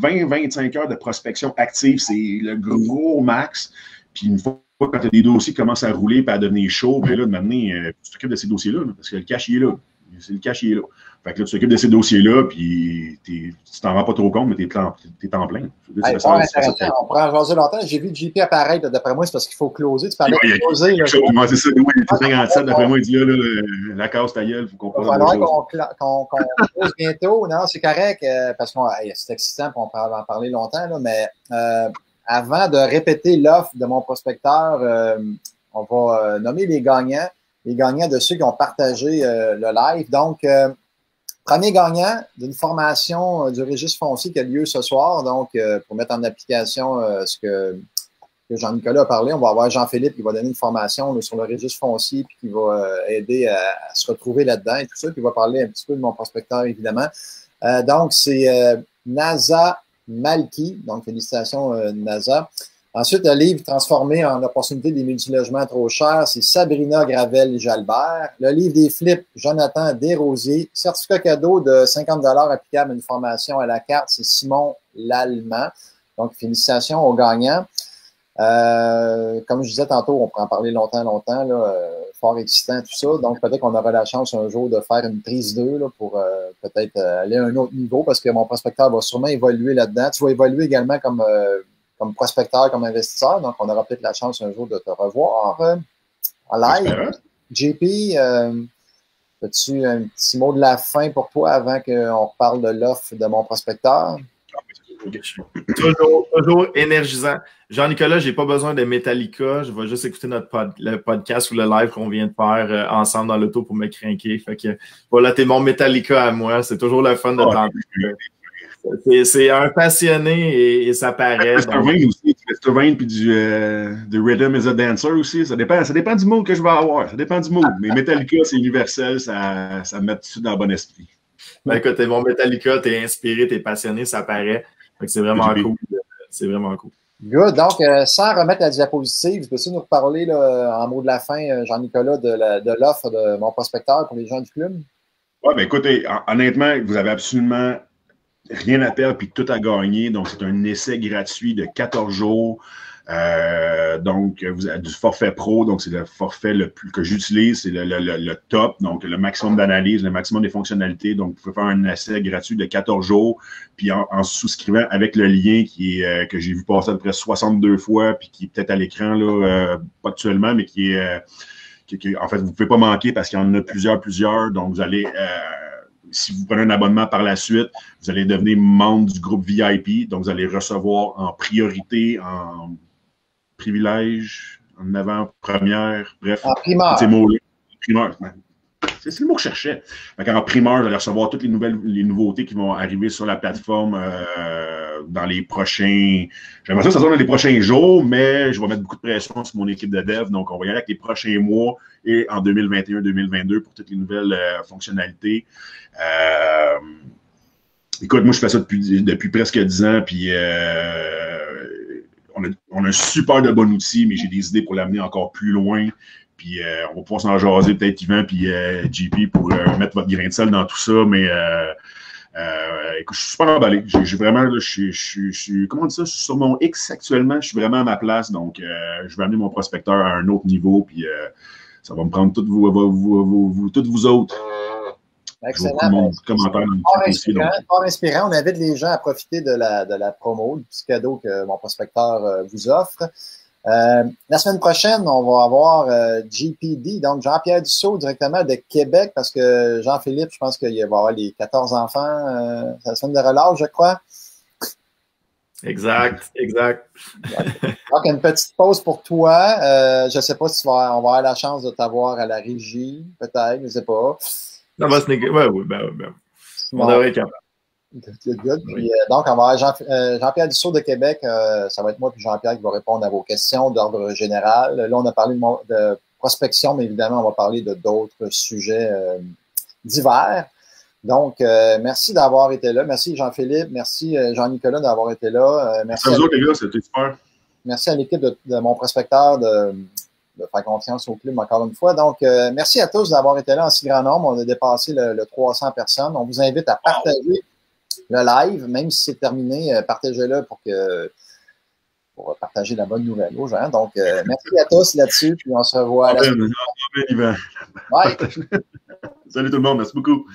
[SPEAKER 3] 20-25 heures de prospection active, c'est le gros max. Puis une fois quand tu as des dossiers qui commencent à rouler et à devenir chauds, bien là, de maintenant, tu t'occupes de ces dossiers-là, parce que le cash, il est là. C'est le cash, il est là. Fait que là, tu t'occupes de ces dossiers-là, puis tu t'en rends pas trop compte, mais t'es en plein.
[SPEAKER 1] Hey, on prend en jaser longtemps. J'ai vu JP apparaître. D'après moi, c'est parce qu'il faut closer. Tu parlais de closer.
[SPEAKER 3] C'est ça. Oui, il est 57. D'après moi, il dit là, la casse ta gueule. Il
[SPEAKER 1] va falloir qu'on close bientôt. Non, c'est correct, parce que c'est excitant, on peut en parler longtemps, là, mais avant de répéter l'offre de mon prospecteur, on va nommer les gagnants de ceux qui ont partagé le live. Donc, premier gagnant d'une formation du registre foncier qui a lieu ce soir. Donc, pour mettre en application ce que Jean-Nicolas a parlé, on va avoir Jean-Philippe qui va donner une formation là, sur le registre foncier puis qui va aider à se retrouver là-dedans et tout ça. Puis il va parler un petit peu de mon prospecteur, évidemment. Donc, c'est NASA Malky. Donc, félicitations, NASA. Ensuite, le livre transformé en opportunité des multilogements trop chers, c'est Sabrina Gravel-Jalbert. Le livre des flips, Jonathan Desrosiers. Certificat cadeau de 50 $ applicable à une formation à la carte, c'est Simon Lallemand. Donc, félicitations aux gagnants. Comme je disais tantôt, on peut en parler longtemps, là, fort excitant, tout ça. Donc, peut-être qu'on aura la chance un jour de faire une prise 2 là, pour peut-être aller à un autre niveau parce que mon prospecteur va sûrement évoluer là-dedans. Tu vas évoluer également comme prospecteur, comme investisseur. Donc, on aura peut-être la chance un jour de te revoir en live. JP, as-tu un petit mot de la fin pour toi avant qu'on reparle de l'offre de mon prospecteur?
[SPEAKER 2] Toujours énergisant. Jean-Nicolas, je n'ai pas besoin de Metallica. Je vais juste écouter le podcast ou le live qu'on vient de faire ensemble dans l'auto pour me crinquer. Fait que voilà, t'es mon Metallica à moi. C'est toujours le fun de t'entendre. C'est un passionné et ça paraît.
[SPEAKER 3] Vane aussi, Vane puis du Rhythm is a Dancer aussi. Ça dépend du mood que je vais avoir. Ça dépend du mood. Mais Metallica, c'est universel. Ça me met tout de suite dans le bon esprit.
[SPEAKER 2] Ben écoute, t'es mon Metallica, t'es inspiré, t'es passionné, ça paraît. C'est vraiment cool. C'est vraiment cool.
[SPEAKER 1] Good. Donc, sans remettre la diapositive, peux-tu nous reparler là, en mot de la fin, Jean-Nicolas, de l'offre de mon prospecteur pour les gens du club?
[SPEAKER 3] Oui, bien écoutez, honnêtement, vous avez absolument rien à perdre puis tout à gagner. Donc, c'est un essai gratuit de 14 jours. Donc, vous avez du forfait pro. Donc, c'est le forfait le plus que j'utilise. C'est le top. Donc, le maximum d'analyse, le maximum des fonctionnalités. Donc, vous pouvez faire un essai gratuit de 14 jours. Puis, en souscrivant avec le lien que j'ai vu passer à peu près 62 fois puis qui est peut-être à l'écran, là, pas actuellement, mais qui est... en fait, vous ne pouvez pas manquer parce qu'il y en a plusieurs. Donc, vous allez... si vous prenez un abonnement par la suite, vous allez devenir membre du groupe VIP. Donc, vous allez recevoir en priorité, en privilège, en avant-première, bref.
[SPEAKER 1] En primeur.
[SPEAKER 3] Ces mots-là. Primeur. C'est le mot que je cherchais. En primeur, vous allez recevoir toutes les nouveautés qui vont arriver sur la plateforme dans les prochains... J'aimerais ça soit dans les prochains jours, mais je vais mettre beaucoup de pression sur mon équipe de dev. Donc, on va y aller avec les prochains mois et en 2021-2022 pour toutes les nouvelles fonctionnalités. Écoute, moi, je fais ça depuis presque 10 ans, puis on a un super de bon outil, mais j'ai des idées pour l'amener encore plus loin. Puis on va pouvoir s'en jaser, peut-être Yvan puis JP pour mettre votre grain de sel dans tout ça. Mais écoute, je suis super emballé. J'ai vraiment, là, je suis, comment on dit ça, je suis sur mon X actuellement, je suis vraiment à ma place. Donc, je vais amener mon prospecteur à un autre niveau. Puis ça va me prendre toutes vous autres.
[SPEAKER 1] Excellent. Fort inspirant. On invite les gens à profiter de la promo, du petit cadeau que mon prospecteur vous offre. La semaine prochaine, on va avoir GPD, donc Jean-Pierre Dussault directement de Québec, parce que Jean-Philippe, je pense qu'il va avoir les 14 enfants la semaine de relâche, je crois.
[SPEAKER 2] Exact.
[SPEAKER 1] Donc, une petite pause pour toi. Je ne sais pas si on va avoir la chance de t'avoir à la régie, peut-être, je ne sais pas.
[SPEAKER 2] Ça va se négocier. Oui. On devrait être capable.
[SPEAKER 1] Good. Puis, donc, on va avoir Jean-Pierre Dussault de Québec. Ça va être moi puis Jean-Pierre qui va répondre à vos questions d'ordre général. Là, on a parlé de prospection, mais évidemment, on va parler de d'autres sujets divers. Donc, merci d'avoir été là. Merci Jean-Philippe. Merci Jean-Nicolas d'avoir été là.
[SPEAKER 3] Merci à vous autres, les gars. C'était super.
[SPEAKER 1] Merci à l'équipe de mon prospecteur de faire confiance au club encore une fois. Donc, merci à tous d'avoir été là en si grand nombre. On a dépassé le 300 personnes. On vous invite à partager le live, même si c'est terminé, partagez-le pour partager la bonne nouvelle aux gens. Donc, merci à tous là-dessus, puis on se revoit à la semaine.
[SPEAKER 3] Bye. Salut tout le monde, merci beaucoup.